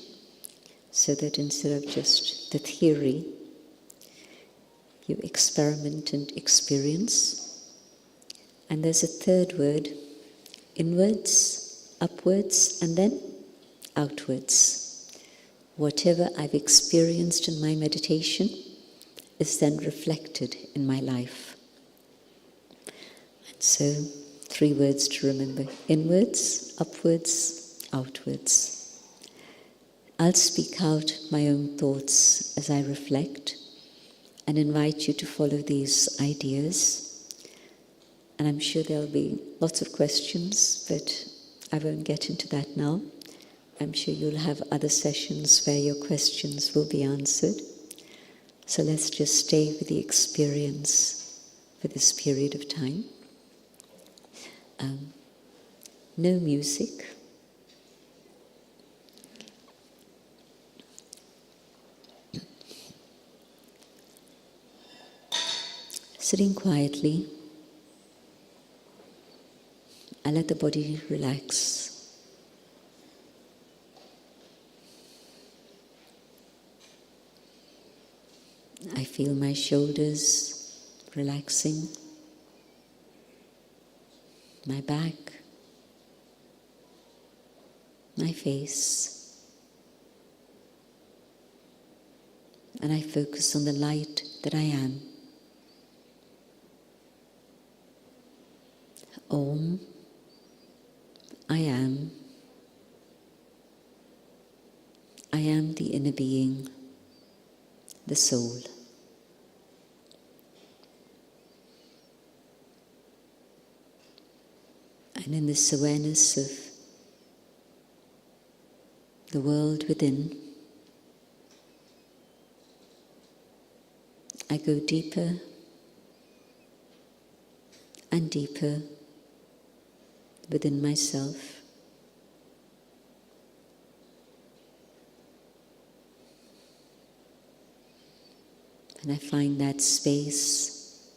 so that instead of just the theory, you experiment and experience. And there's a third word, inwards, upwards, and then outwards. Whatever I've experienced in my meditation is then reflected in my life. And so, 3 words to remember: inwards, upwards, outwards. I'll speak out my own thoughts as I reflect and invite you to follow these ideas. And I'm sure there'll be lots of questions, but I won't get into that now. I'm sure you'll have other sessions where your questions will be answered. So let's just stay with the experience for this period of time. No music. Sitting quietly, I let the body relax. I feel my shoulders relaxing, my back, my face, and I focus on the light that I am. Om, I am. I am the inner being, the soul. And in this awareness of the world within, I go deeper and deeper within myself. And I find that space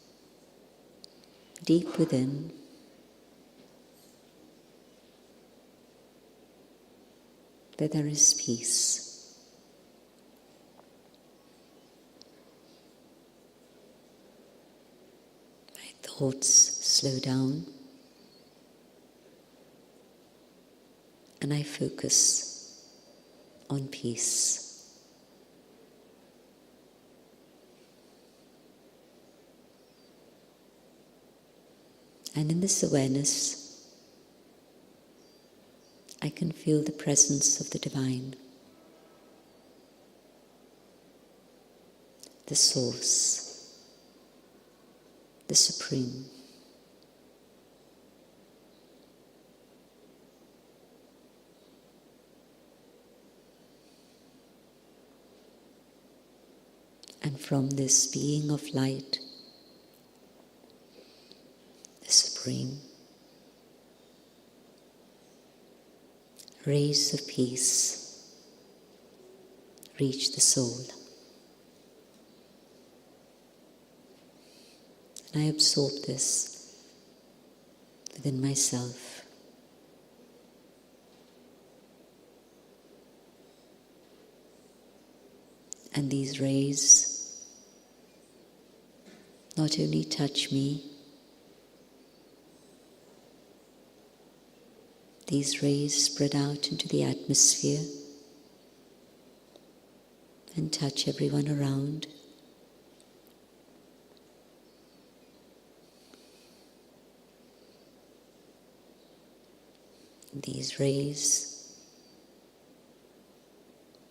deep within, where there is peace. My thoughts slow down, and I focus on peace. And in this awareness, I can feel the presence of the divine, the source, the supreme. And from this being of light, the supreme, rays of peace reach the soul. And I absorb this within myself. And these rays not only touch me, these rays spread out into the atmosphere and touch everyone around. These rays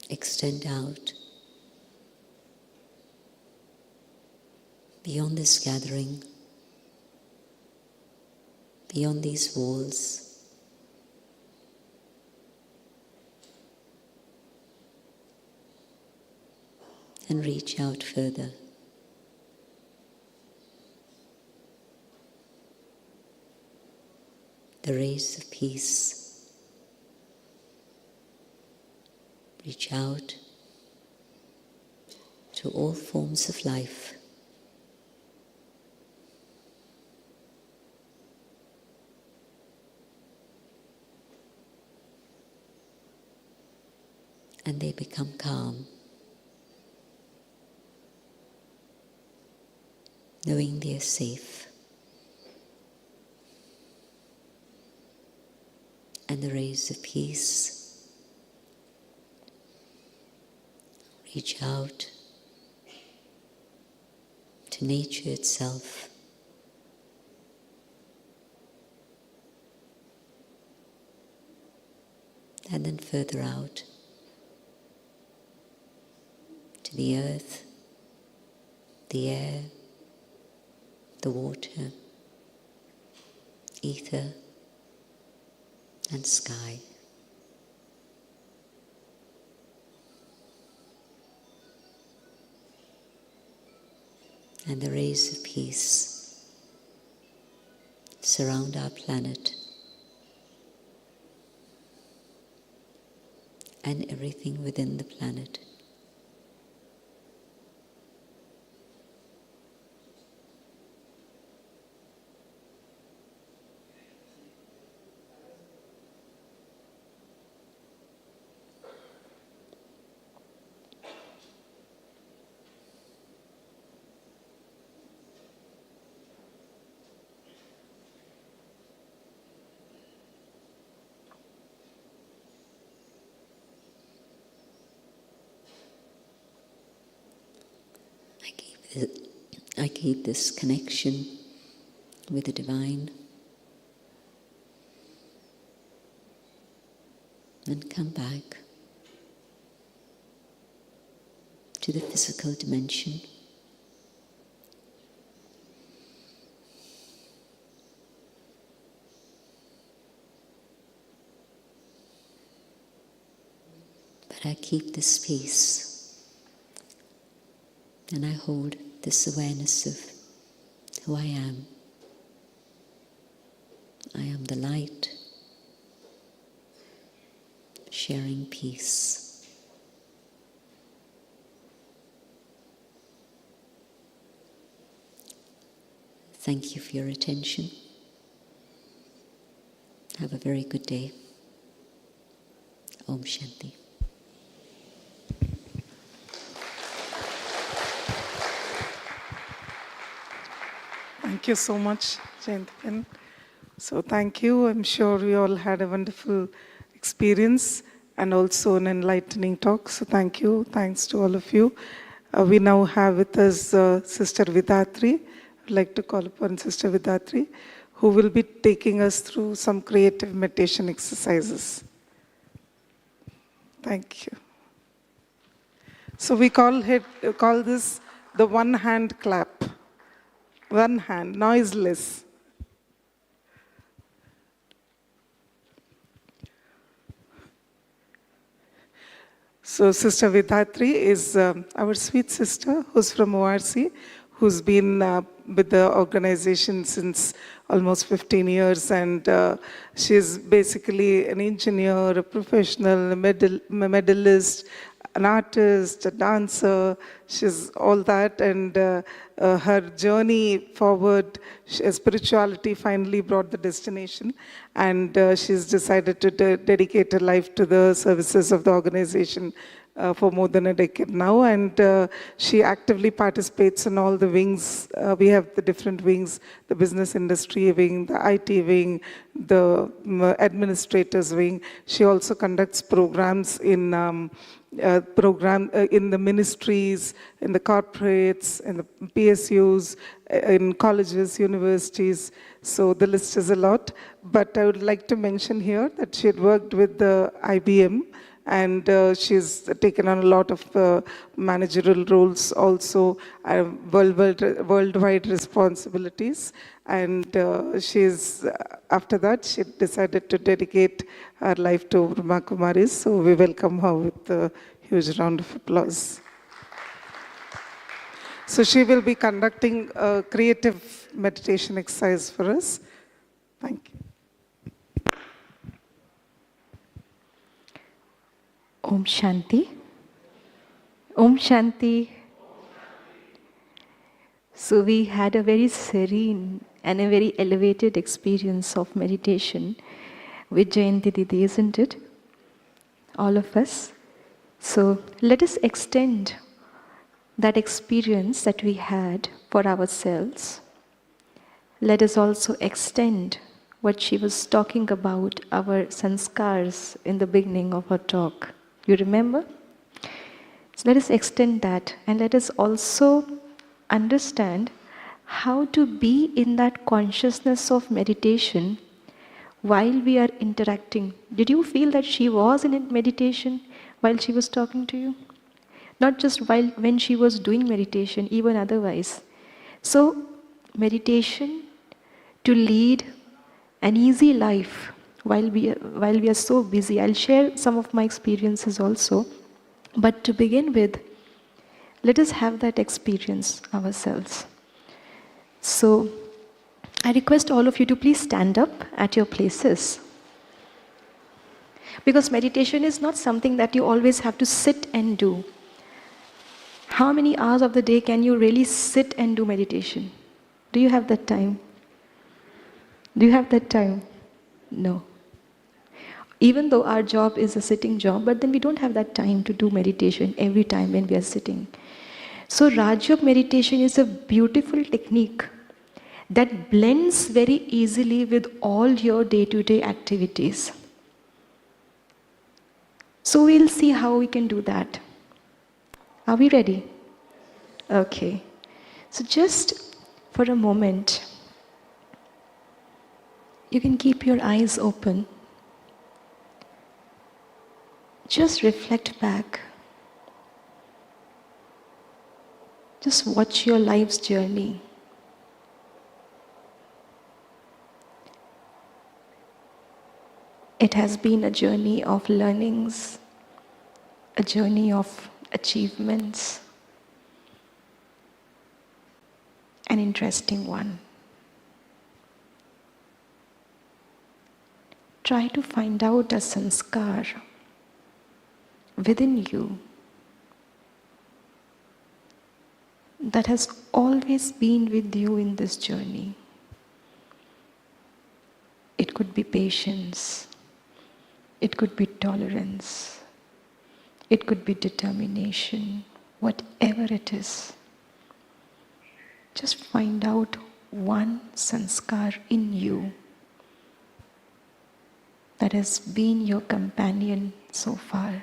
extend out beyond this gathering, beyond these walls, and reach out further. The rays of peace reach out to all forms of life. And they become calm, knowing they are safe. And the rays of peace reach out to nature itself. And then further out to the earth, the air, the water, ether, and sky. And the rays of peace surround our planet and everything within the planet. I keep this connection with the divine and come back to the physical dimension. But I keep this peace. And I hold this awareness of who I am. I am the light, sharing peace. Thank you for your attention. Have a very good day. Om Shanti. Thank you so much, Jayanti. So thank you. I'm sure we all had a wonderful experience and also an enlightening talk. So thank you. Thanks to all of you. We now have with us Sister Vidatri. I'd like to call upon Sister Vidatri, who will be taking us through some creative meditation exercises. Thank you. So we call this the one-hand clap. One hand, noiseless. So Sister Vidatri is our sweet sister who's from ORC, who's been with the organization since almost 15 years, and she's basically an engineer, a professional, a medalist, an artist, a dancer. She's all that, and her journey forward, spirituality finally brought the destination, and she's decided to dedicate her life to the services of the organization for more than a decade now, and she actively participates in all the wings. We have the different wings, the business industry wing, the IT wing, the administrators wing. She also conducts programs in in the ministries, in the corporates, in the PSUs, in colleges, universities. So the list is a lot. But I would like to mention here that she had worked with the IBM, and she's taken on a lot of managerial roles also, worldwide responsibilities. And after that, she decided to dedicate her life to Brahma Kumaris. So we welcome her with a huge round of applause. So she will be conducting a creative meditation exercise for us. Thank you. Om Shanti. Om Shanti. So we had a very serene and a very elevated experience of meditation with Jayanti Didi, isn't it? All of us. So let us extend that experience that we had for ourselves. Let us also extend what she was talking about, our sanskars, in the beginning of her talk. You remember? So let us extend that, and let us also understand how to be in that consciousness of meditation while we are interacting. Did you feel that she was in meditation while she was talking to you? Not just when she was doing meditation, even otherwise. So, meditation to lead an easy life while we are so busy. I'll share some of my experiences also. But to begin with, let us have that experience ourselves. So, I request all of you to please stand up at your places. Because meditation is not something that you always have to sit and do. How many hours of the day can you really sit and do meditation? Do you have that time? Do you have that time? No. Even though our job is a sitting job, but then we don't have that time to do meditation every time when we are sitting. So Raj Yoga meditation is a beautiful technique that blends very easily with all your day-to-day activities. So we'll see how we can do that. Are we ready? Okay. So just for a moment, you can keep your eyes open. Just reflect back. Just watch your life's journey. It has been a journey of learnings, a journey of achievements, an interesting one. Try to find out a sanskar within you that has always been with you in this journey. It could be patience, it could be tolerance, it could be determination, whatever it is. Just find out one sanskar in you that has been your companion so far.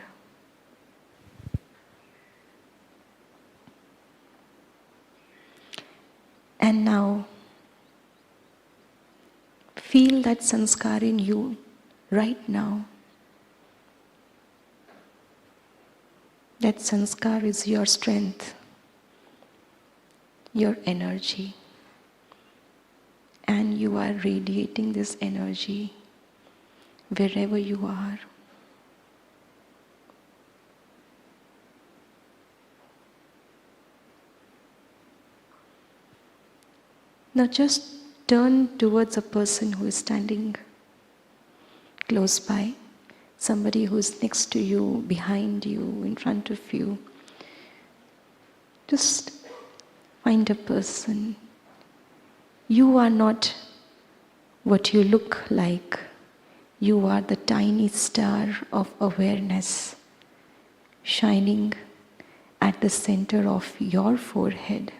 And now, feel that sanskar in you right now. That sanskar is your strength, your energy, and you are radiating this energy wherever you are. Now just turn towards a person who is standing close by, somebody who is next to you, behind you, in front of you. Just find a person. You are not what you look like. You are the tiny star of awareness shining at the center of your forehead.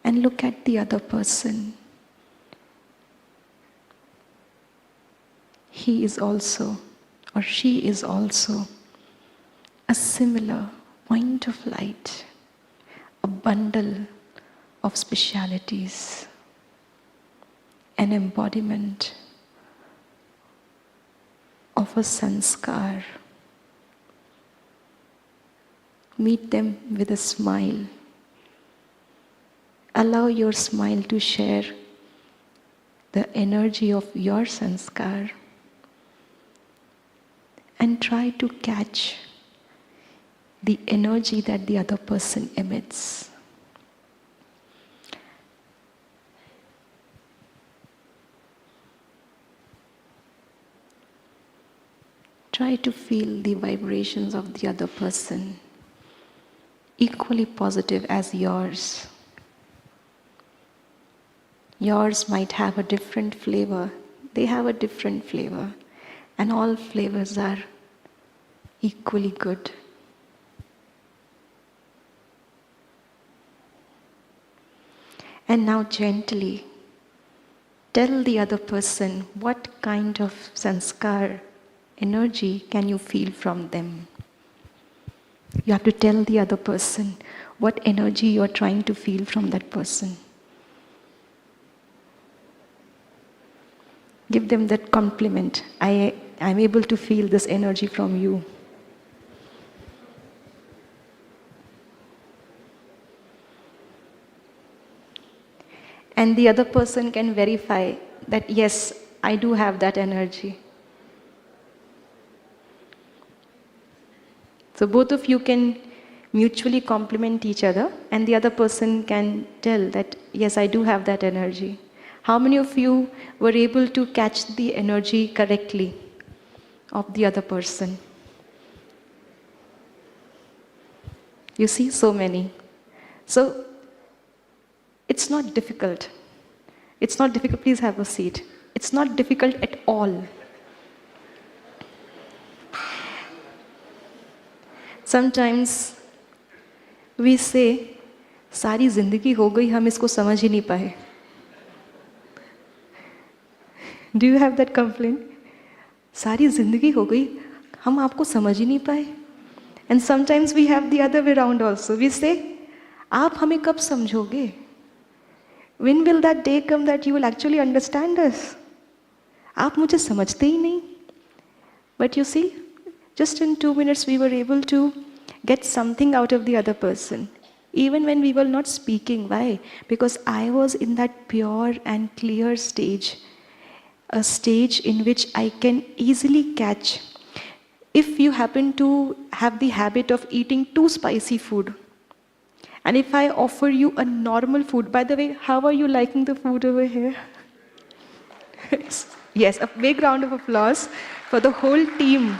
And look at the other person. He is also, or she is also, a similar point of light, a bundle of specialities, an embodiment of a sanskar. Meet them with a smile. Allow your smile to share the energy of your sanskar and try to catch the energy that the other person emits. Try to feel the vibrations of the other person, equally positive as yours. Yours might have a different flavor. They have a different flavor. And all flavors are equally good. And now gently tell the other person what kind of sanskar energy can you feel from them. You have to tell the other person what energy you are trying to feel from that person. Give them that compliment. I'm able to feel this energy from you. And the other person can verify that, yes, I do have that energy. So both of you can mutually compliment each other, and the other person can tell that, yes, I do have that energy. How many of you were able to catch the energy correctly of the other person? You see, so many. So it's not difficult. It's not difficult. Please have a seat. It's not difficult at all. Sometimes we say, सारी जिंदगी हो गई, हम इसको समझ ही नहीं पाए. Do you have that complaint? सारी जिंदगी हो गई, हम आपको समझ ही नहीं पाए. And sometimes we have the other way around also. We say, आप हमें कब समझोगे? When will that day come that you will actually understand us? आप मुझे समझते ही नहीं. But you see, just in 2 minutes we were able to get something out of the other person. Even when we were not speaking. Why? Because I was in that pure and clear stage. A stage in which I can easily catch. If you happen to have the habit of eating too spicy food, and if I offer you a normal food, by the way, how are you liking the food over here? Yes, a big round of applause for the whole team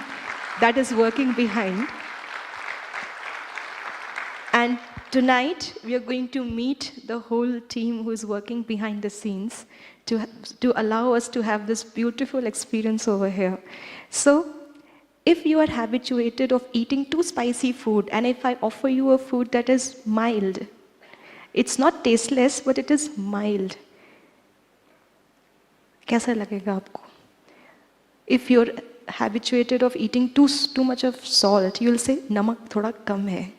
that is working behind. And tonight, we are going to meet the whole team who is working behind the scenes to allow us to have this beautiful experience over here. So, if you are habituated of eating too spicy food, and if I offer you a food that is mild, it's not tasteless, but it is mild. कैसा लगेगा आपको? If you're habituated of eating too much of salt, you'll say, नमक थोड़ा कम है.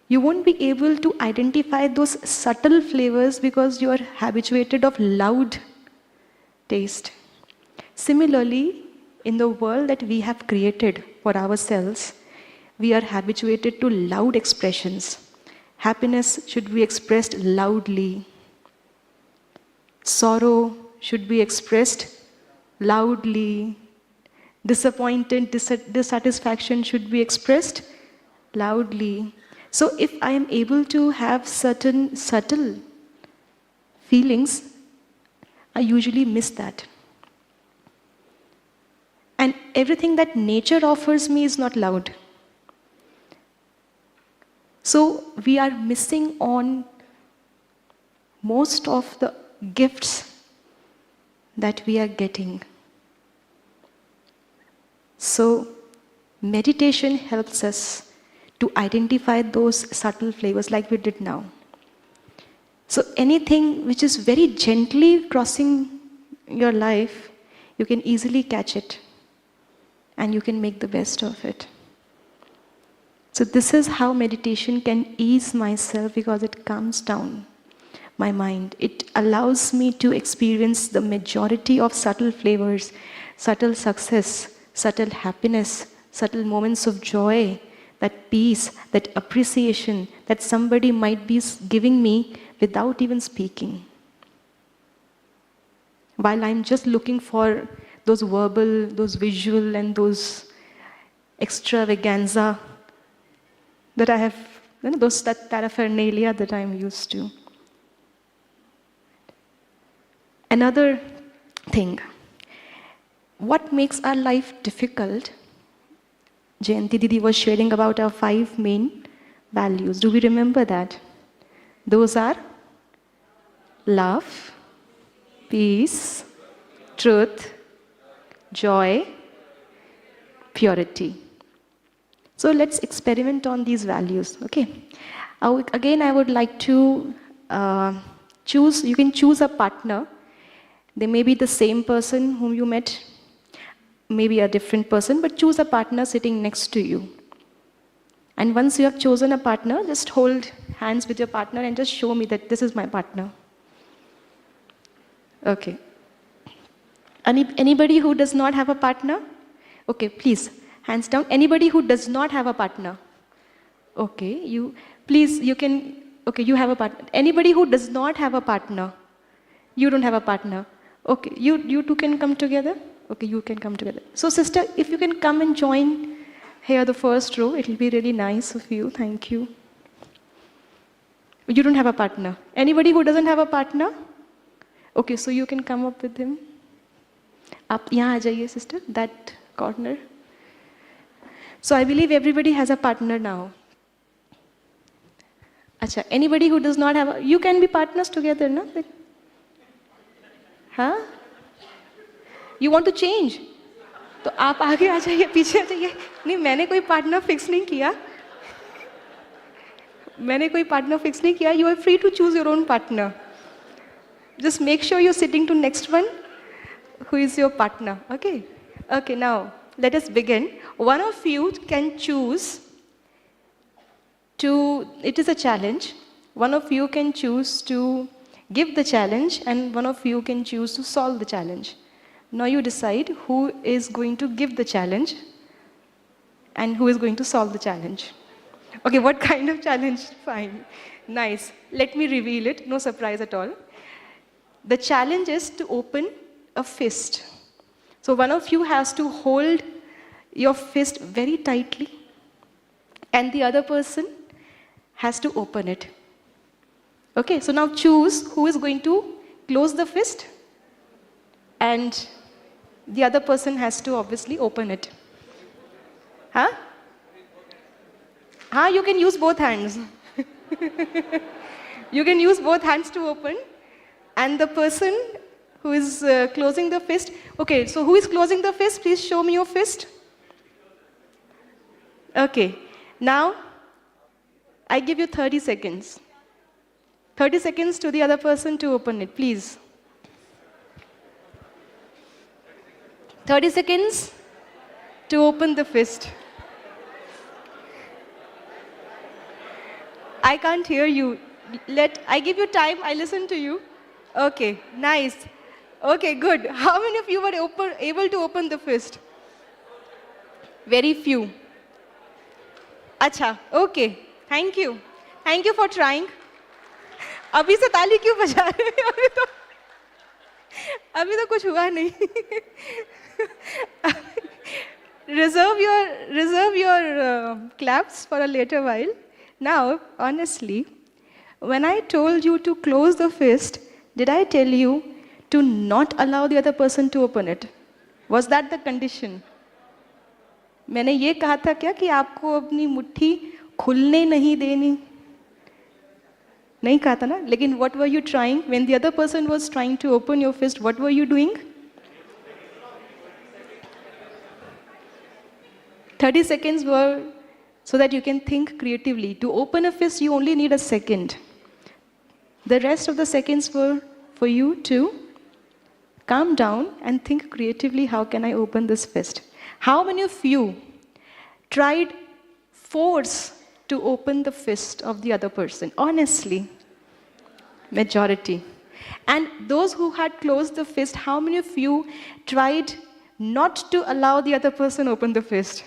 You won't be able to identify those subtle flavors because you are habituated of loud taste. Similarly, in the world that we have created for ourselves, we are habituated to loud expressions. Happiness should be expressed loudly. Sorrow should be expressed loudly. Disappointed, dissatisfaction should be expressed loudly. So if I am able to have certain subtle feelings, I usually miss that. And everything that nature offers me is not loud. So we are missing on most of the gifts that we are getting. So Meditation helps us to identify those subtle flavors like we did now. So anything which is very gently crossing your life, you can easily catch it and you can make the best of it. So this is how meditation can ease myself, because it calms down my mind. It allows me to experience the majority of subtle flavors, subtle success, subtle happiness, subtle moments of joy, that peace, that appreciation that somebody might be giving me without even speaking. While I'm just looking for those verbal, those visual, and those extravaganza that I have, those that paraphernalia that I'm used to. Another thing, what makes our life difficult? Jayanti Didi was sharing about our 5 main values. Do we remember that? Those are love, peace, truth, joy, purity. So let's experiment on these values, okay? Again, I would like to choose, you can choose a partner. They may be the same person whom you met, maybe a different person, but choose a partner sitting next to you. And once you have chosen a partner, just hold hands with your partner and just show me that this is my partner. Okay. Anybody who does not have a partner? Okay, please, hands down. Anybody who does not have a partner? Okay, you have a partner. Anybody who does not have a partner? You don't have a partner. Okay, you two can come together? Okay, you can come together. So sister, if you can come and join here, the first row, it will be really nice of you. Thank you. You don't have a partner. Anybody who doesn't have a partner? Okay, so you can come up with him. Up, यहाँ आ जाइए sister, that corner. So I believe everybody has a partner now. Acha, anybody who does not have you can be partners together, no? Huh? You want to change? तो आप आगे आ जाइए, पीछे आ जाइए. नहीं, मैंने कोई partner fix नहीं किया. मैंने कोई partner fix नहीं किया. You are free to choose your own partner. Just make sure you're sitting to next one who is your partner. Okay? Okay, now let us begin. One of you can choose to, it is a challenge. One of you can choose to give the challenge and one of you can choose to solve the challenge. Now you decide who is going to give the challenge and who is going to solve the challenge. Okay, what kind of challenge? Fine. Nice. Let me reveal it. No surprise at all. The challenge is to open a fist. So one of you has to hold your fist very tightly and the other person has to open it. Okay, so now choose who is going to close the fist and the other person has to obviously open it. Huh? Huh? You can use both hands. You can use both hands to open and the person who is closing the fist. Okay, so who is closing the fist? Please show me your fist. Okay, now I give you 30 seconds. 30 seconds to the other person to open it, please. 30 seconds to open the fist. I can't hear you. I give you time, I listen to you. Okay, nice. Okay, good. How many of you were able to open the fist? Very few. Acha, okay. Thank you. Thank you for trying. अभी से ताली क्यों बजा रहे हैं? अभी तो कुछ हुआ नहीं. Reserve your claps for a later while. Now, honestly, when I told you to close the fist, did I tell you to not allow the other person to open it? Was that the condition? मैंने ये कहा था क्या कि आपको अपनी मुट्ठी खुलने नहीं देनी? नहीं कहा था ना? लेकिन what were you trying? When the other person was trying to open your fist, what were you doing? 30 seconds were so that you can think creatively. To open a fist, you only need a second. The rest of the seconds were for you to calm down and think creatively, how can I open this fist? How many of you tried force to open the fist of the other person? Honestly, majority. And those who had closed the fist, how many of you tried not to allow the other person open the fist?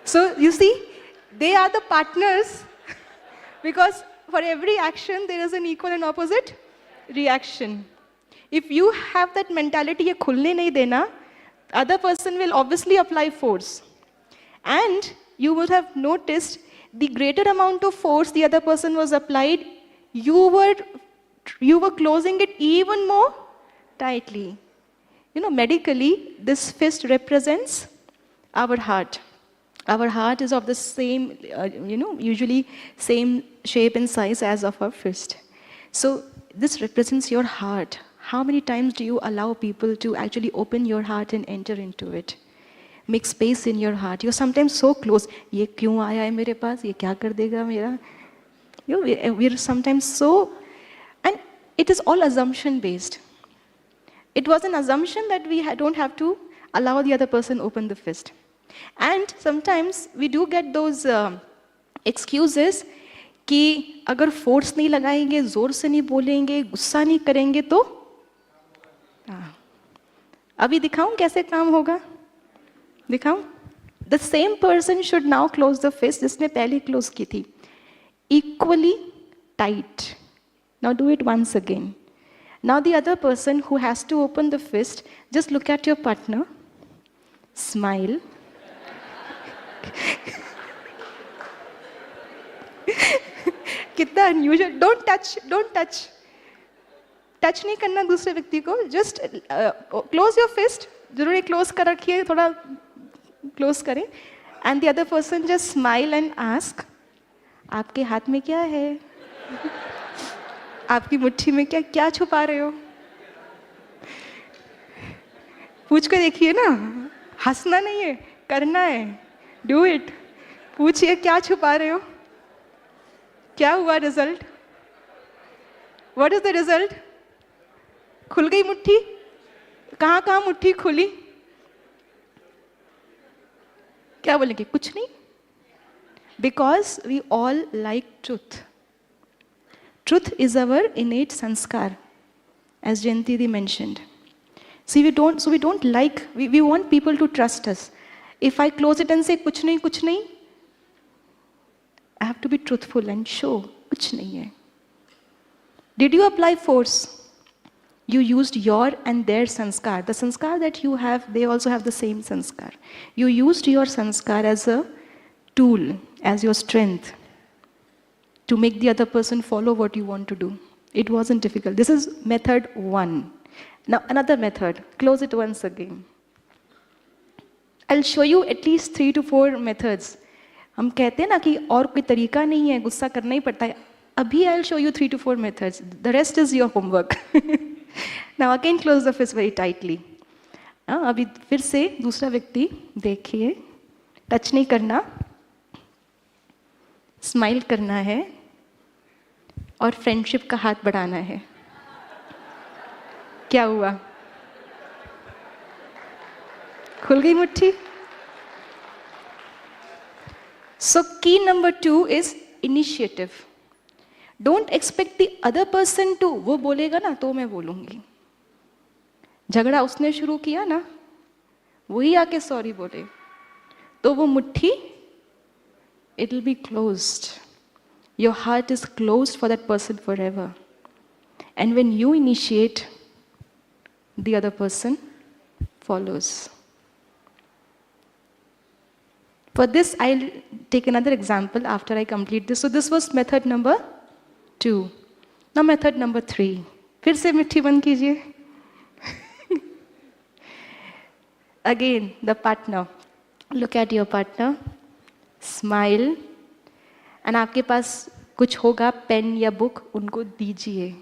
So you see, they are the partners because for every action there is an equal and opposite reaction. If you have that mentality, ye khulne nahi dena, other person will obviously apply force. And you would have noticed the greater amount of force the other person was applied, you were closing it even more tightly. You know, medically, this fist represents our heart. Our heart is of the same, usually same shape and size as of our fist. So this represents your heart. How many times do you allow people to actually open your heart and enter into it? Make space in your heart. You're sometimes so close. ये क्यों आया है मेरे पास? ये क्या कर देगा मेरा? We're sometimes so, and it is all assumption based. It was an assumption that we don't have to allow the other person open the fist. And sometimes we do get those excuses कि अगर force नहीं लगाएंगे, जोर से नहीं बोलेंगे, गुस्सा नहीं करेंगे तो अभी दिखाऊं कैसे काम होगा? दिखाऊं? The same person should now close the fist जिसने पहले close की थी. Equally tight. Now do it once again. Now the other person who has to open the fist, just look at your partner, smile. कितना unusual. Don't touch. Touch नहीं करना दूसरे व्यक्ति को. Just close your fist. जरूर close कर रखिए, थोड़ा close करें. And the other person just smile and ask, आपके हाथ में क्या है? आपकी मुट्ठी में क्या छुपा रहे हो? पूछ कर देखिए ना, हंसना नहीं है, करना है. Do it. पूछिए क्या छुपा रहे हो? क्या हुआ result? What is the result? खुल गई मुट्ठी? कहाँ मुट्ठी खुली? क्या बोलेंगे? कुछ नहीं. Because we all like truth. Truth is our innate sanskar, as Jayanti mentioned. See, we want people to trust us. If I close it and say, kuch nahi, I have to be truthful and show, kuch nahi hai. Did you apply force? You used your and their sanskar. The sanskar that you have, they also have the same sanskar. You used your sanskar as a tool, as your strength, to make the other person follow what you want to do. It wasn't difficult. This is method 1. Now another method. Close it once again. I'll show you at least 3 to 4 methods. हम कहते हैं ना कि और कोई तरीका नहीं है, गुस्सा करना ही पड़ता है. अभी I'll show you 3 to 4 methods. The rest is your homework. Now again close the fist very tightly. अभी फिर से दूसरा व्यक्ति देखिए, टच नहीं करना, स्माइल करना है और फ्रेंडशिप का हाथ बढ़ाना है. क्या हुआ? खुल गई मुट्ठी? So key number 2 is initiative. Don't expect the other person to, वो बोलेगा ना तो मैं बोलूंगी. झगड़ा उसने शुरू किया ना, वही आके सॉरी बोले, तो वो मुट्ठी, it will be closed. Your heart is closed for that person forever. And when you initiate, the other person follows. For this, I'll take another example after I complete this. So this was method number 2. Now method number 3. फिर से मिट्टी बंद कीजिए. Again, the partner. Look at your partner. Smile. And आपके पास कुछ होगा, pen या book, उनको दीजिए.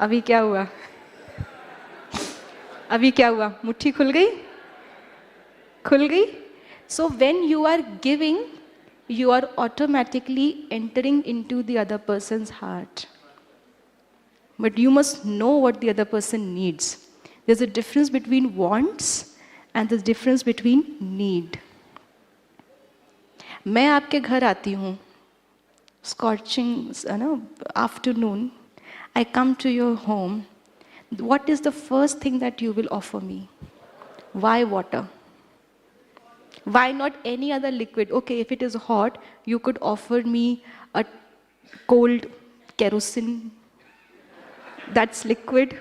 अभी क्या हुआ? मुट्ठी खुल गई? खुल गई? So when you are giving, you are automatically entering into the other person's heart. But you must know what the other person needs. There's a difference between wants and the difference between need. मैं आपके घर आती हूँ, scorching afternoon, I come to your home. What is the first thing that you will offer me? Why water? Why not any other liquid? Okay, if it is hot, you could offer me a cold kerosene. That's liquid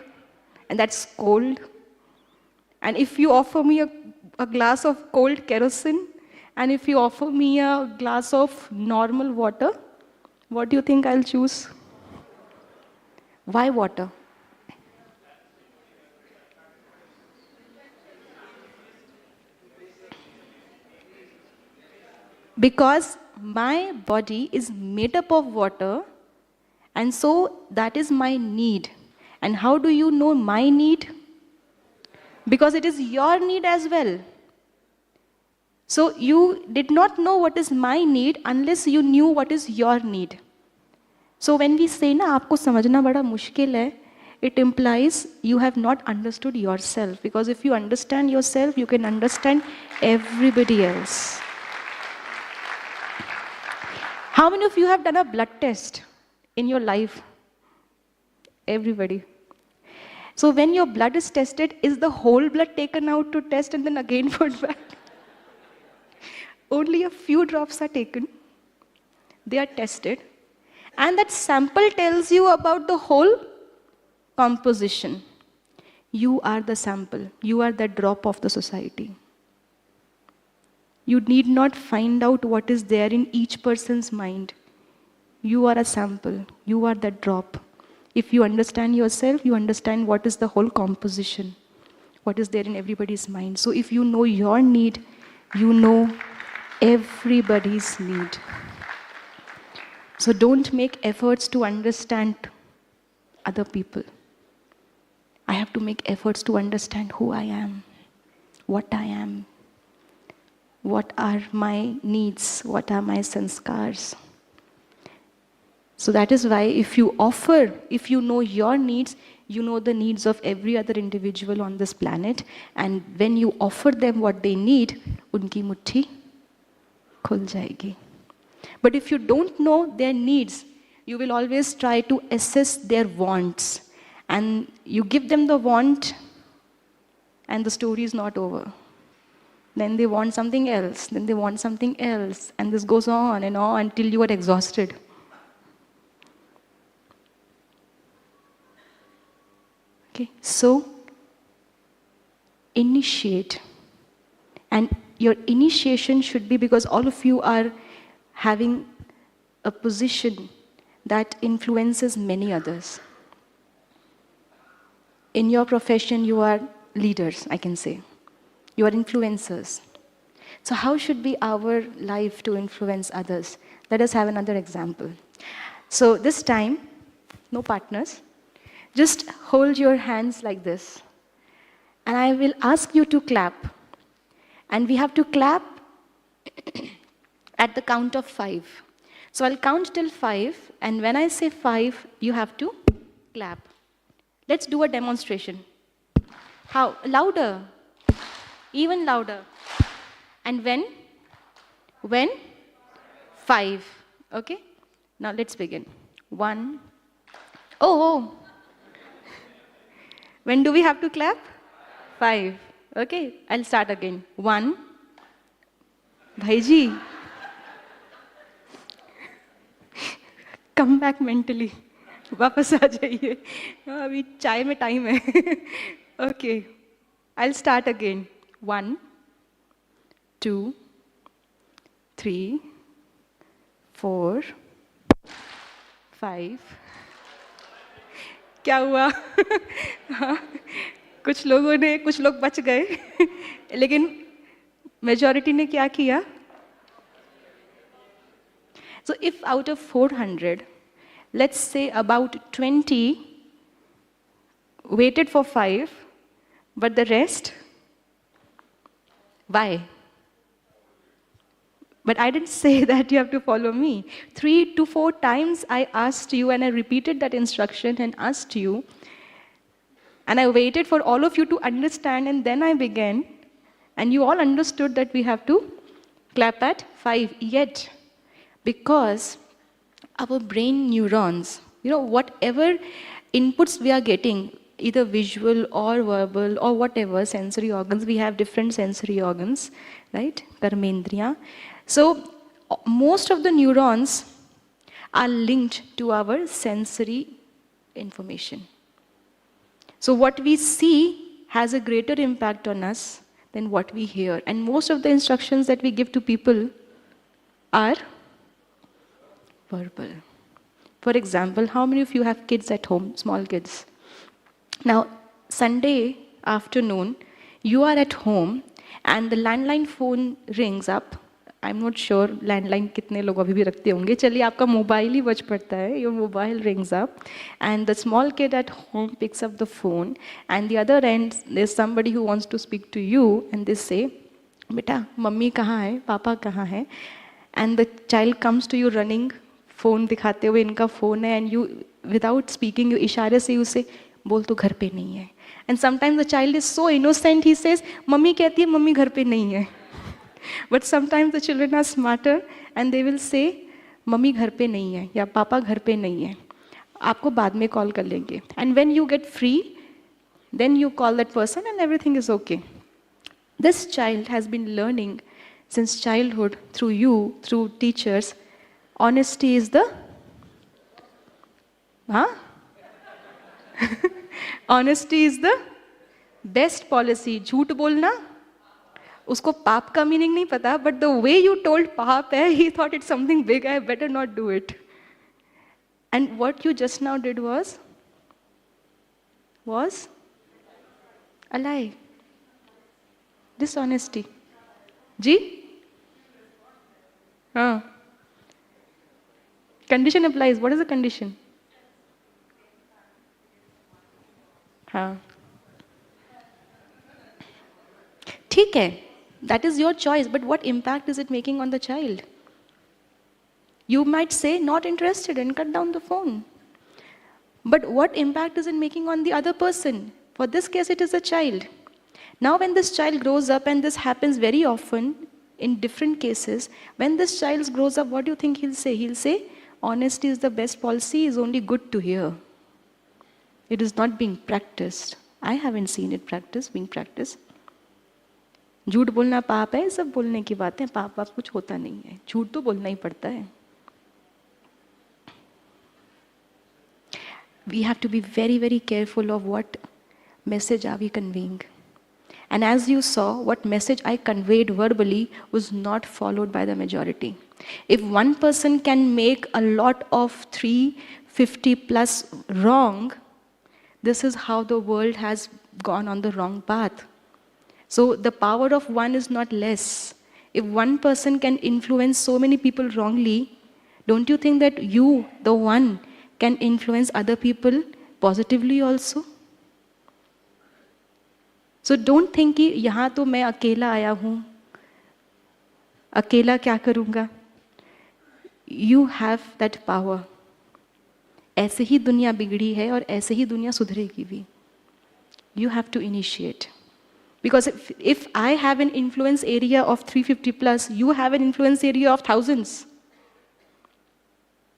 and that's cold. And if you offer me a glass of cold kerosene, and if you offer me a glass of normal water, what do you think I'll choose? Why water? Because my body is made up of water, and so that is my need. And how do you know my need? Because it is your need as well. So you did not know what is my need unless you knew what is your need. So when we say ना आपको समझना बड़ा मुश्किल है, it implies you have not understood yourself. Because if you understand yourself, you can understand everybody else. How many of you have done a blood test in your life? Everybody. So when your blood is tested, is the whole blood taken out to test and then again put back? Only a few drops are taken. They are tested. And that sample tells you about the whole composition. You are the sample. You are the drop of the society. You need not find out what is there in each person's mind. You are a sample. You are that drop. If you understand yourself, you understand what is the whole composition, what is there in everybody's mind. So if you know your need, you know everybody's need. So don't make efforts to understand other people. I have to make efforts to understand who I am, what I am, what are my needs, what are my sanskars. So that is why if you offer, if you know your needs, you know the needs of every other individual on this planet. And when you offer them what they need, unki mutti khul jayegi. But if you don't know their needs, you will always try to assess their wants. And you give them the want, and the story is not over. Then they want something else, then they want something else. And this goes on and on until you are exhausted. Okay, so initiate. And your initiation should be because all of you are having a position that influences many others. In your profession, you are leaders, I can say. You are influencers. So how should be our life to influence others? Let us have another example. So this time, no partners. Just hold your hands like this. And I will ask you to clap. And we have to clap at the count of 5. So I'll count till 5. And when I say 5, you have to clap. Let's do a demonstration. How? Louder. Even louder. And when? When? 5. Okay? Now let's begin. 1. Oh. When do we have to clap? 5. Okay, I'll start again. 1. Bhaiji. Come back mentally. वापस आ जाइए. अभी चाय में time है. Okay, I'll start again. 1, 2, 3, 4, 5. क्या हुआ? कुछ लोग बच गए, लेकिन मेजॉरिटी ने क्या किया? So if out of 400, let's say about 20 waited for 5, but the rest, why? But I didn't say that you have to follow me. 3 to 4 times I asked you and I repeated that instruction and asked you. And I waited for all of you to understand and then I began. And you all understood that we have to clap at 5. Yet, because our brain neurons, whatever inputs we are getting, either visual or verbal or whatever, sensory organs, we have different sensory organs, right? Karmendriya. So, most of the neurons are linked to our sensory information. So, what we see has a greater impact on us than what we hear. And most of the instructions that we give to people are verbal. For example, how many of you have kids at home, small kids? Now, Sunday afternoon, you are at home and the landline phone rings up. I'm not sure landline कितने लोग अभी भी रखते होंगे. चलिए आपका mobile ही बज पड़ता है. Your mobile rings up and the small kid at home picks up the phone and the other end there's somebody who wants to speak to you and they say, बेटा मम्मी कहाँ है, पापा कहाँ है? And the child comes to you running, phone दिखाते हुए इनका phone है and you without speaking you इशारे से उसे बोल तो घर पे नहीं है. And sometimes the child is so innocent, he says, mummy कहती है मम्मी घर पे नहीं है. But sometimes the children are smarter and they will say, mummy घर पे नहीं है या पापा घर पे नहीं है. आपको बाद में कॉल कर लेंगे. And when you get free, then you call that person and everything is okay. This child has been learning since childhood through you, through teachers, honesty is the honesty is the best policy. झूठ बोलना उसको पाप का meaning नहीं पता, but the way you told पाप है, he thought it's something big, I better not do it. And what you just now did was a lie. Dishonesty. Ji? Condition applies. What is the condition? ठीक है. That is your choice, but what impact is it making on the child? You might say, not interested and cut down the phone. But what impact is it making on the other person? For this case, it is a child. Now when this child grows up, and this happens very often in different cases, when this child grows up, what do you think he'll say? He'll say, honesty is the best policy, is only good to hear. It is not being practiced. I haven't seen it being practiced. झूठ बोलना पाप है, सब बोलने की बात है, पाप कुछ होता नहीं है, झूठ तो बोलना ही पड़ता है. We have to be very, very careful of what message are we conveying. And as you saw, what message I conveyed verbally was not followed by the majority. If one person can make a lot of 350 plus wrong, this is how the world has gone on the wrong path. So the power of one is not less. If one person can influence so many people wrongly, don't you think that you, the one, can influence other people positively also? So don't think कि यहाँ तो मैं अकेला आया हूँ, अकेला क्या करूँगा? You have that power. ऐसे ही दुनिया बिगड़ी है और ऐसे ही दुनिया सुधरेगी भी. You have to initiate. Because if I have an influence area of 350 plus, you have an influence area of thousands.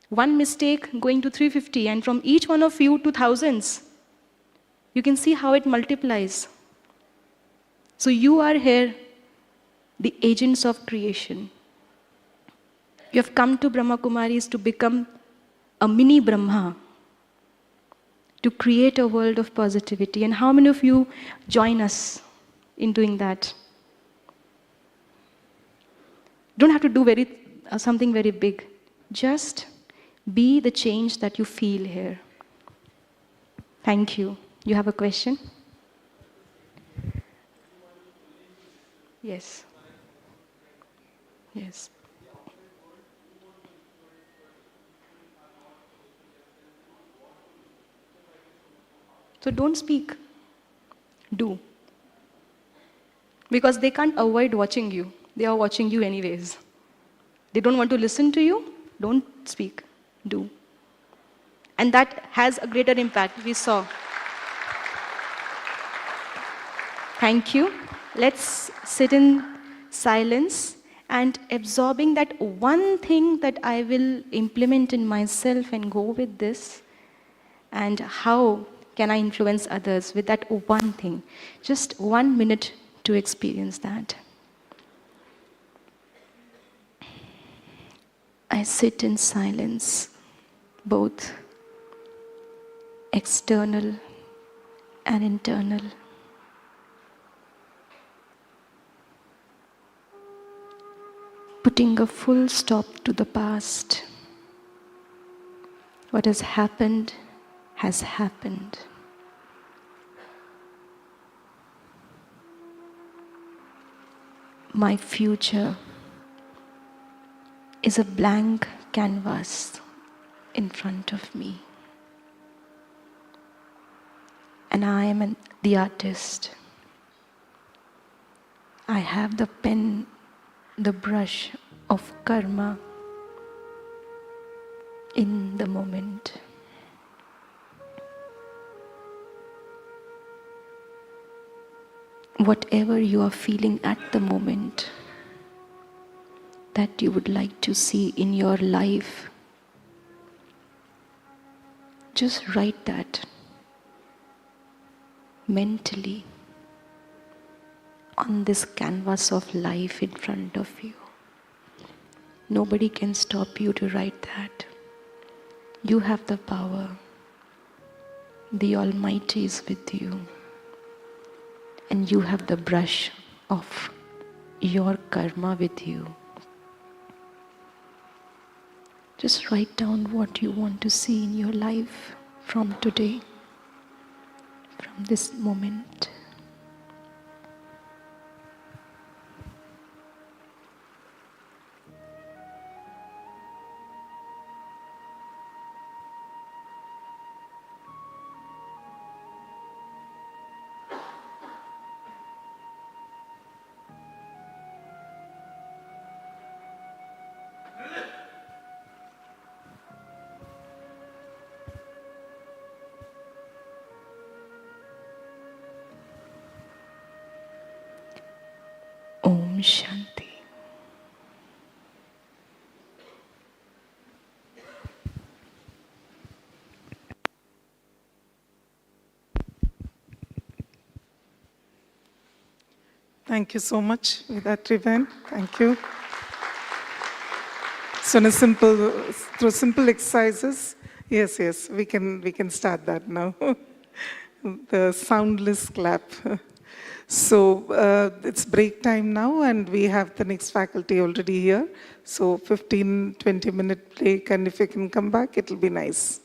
One mistake going to 350 and from each one of you to thousands. You can see how it multiplies. So you are here, the agents of creation. You have come to Brahma Kumaris to become a mini Brahma, to create a world of positivity. And how many of you join us in doing that? Don't have to do something very big. Just be the change that you feel here. Thank you. You have a question? Yes. Yes. So don't speak. Do. Because they can't avoid watching you. They are watching you anyways. They don't want to listen to you, don't speak, do. And that has a greater impact, we saw. Thank you. Let's sit in silence and absorbing that one thing that I will implement in myself and go with this. And how can I influence others with that one thing? Just 1 minute to experience that. I sit in silence, both external and internal. Putting a full stop to the past. What has happened has happened. My future is a blank canvas in front of me. And I am the artist. I have the pen, the brush of karma in the moment. Whatever you are feeling at the moment that you would like to see in your life, just write that mentally on this canvas of life in front of you. Nobody can stop you to write that. You have the power. The Almighty is with you. And you have the brush of your karma with you. Just write down what you want to see in your life from today, from this moment. Om Shanti. Thank you so much, Vidatrivan. Thank you. So, through simple exercises, yes, we can start that now. The soundless clap. So it's break time now, and we have the next faculty already here. So 15-20 minute break, and if you can come back, it'll be nice.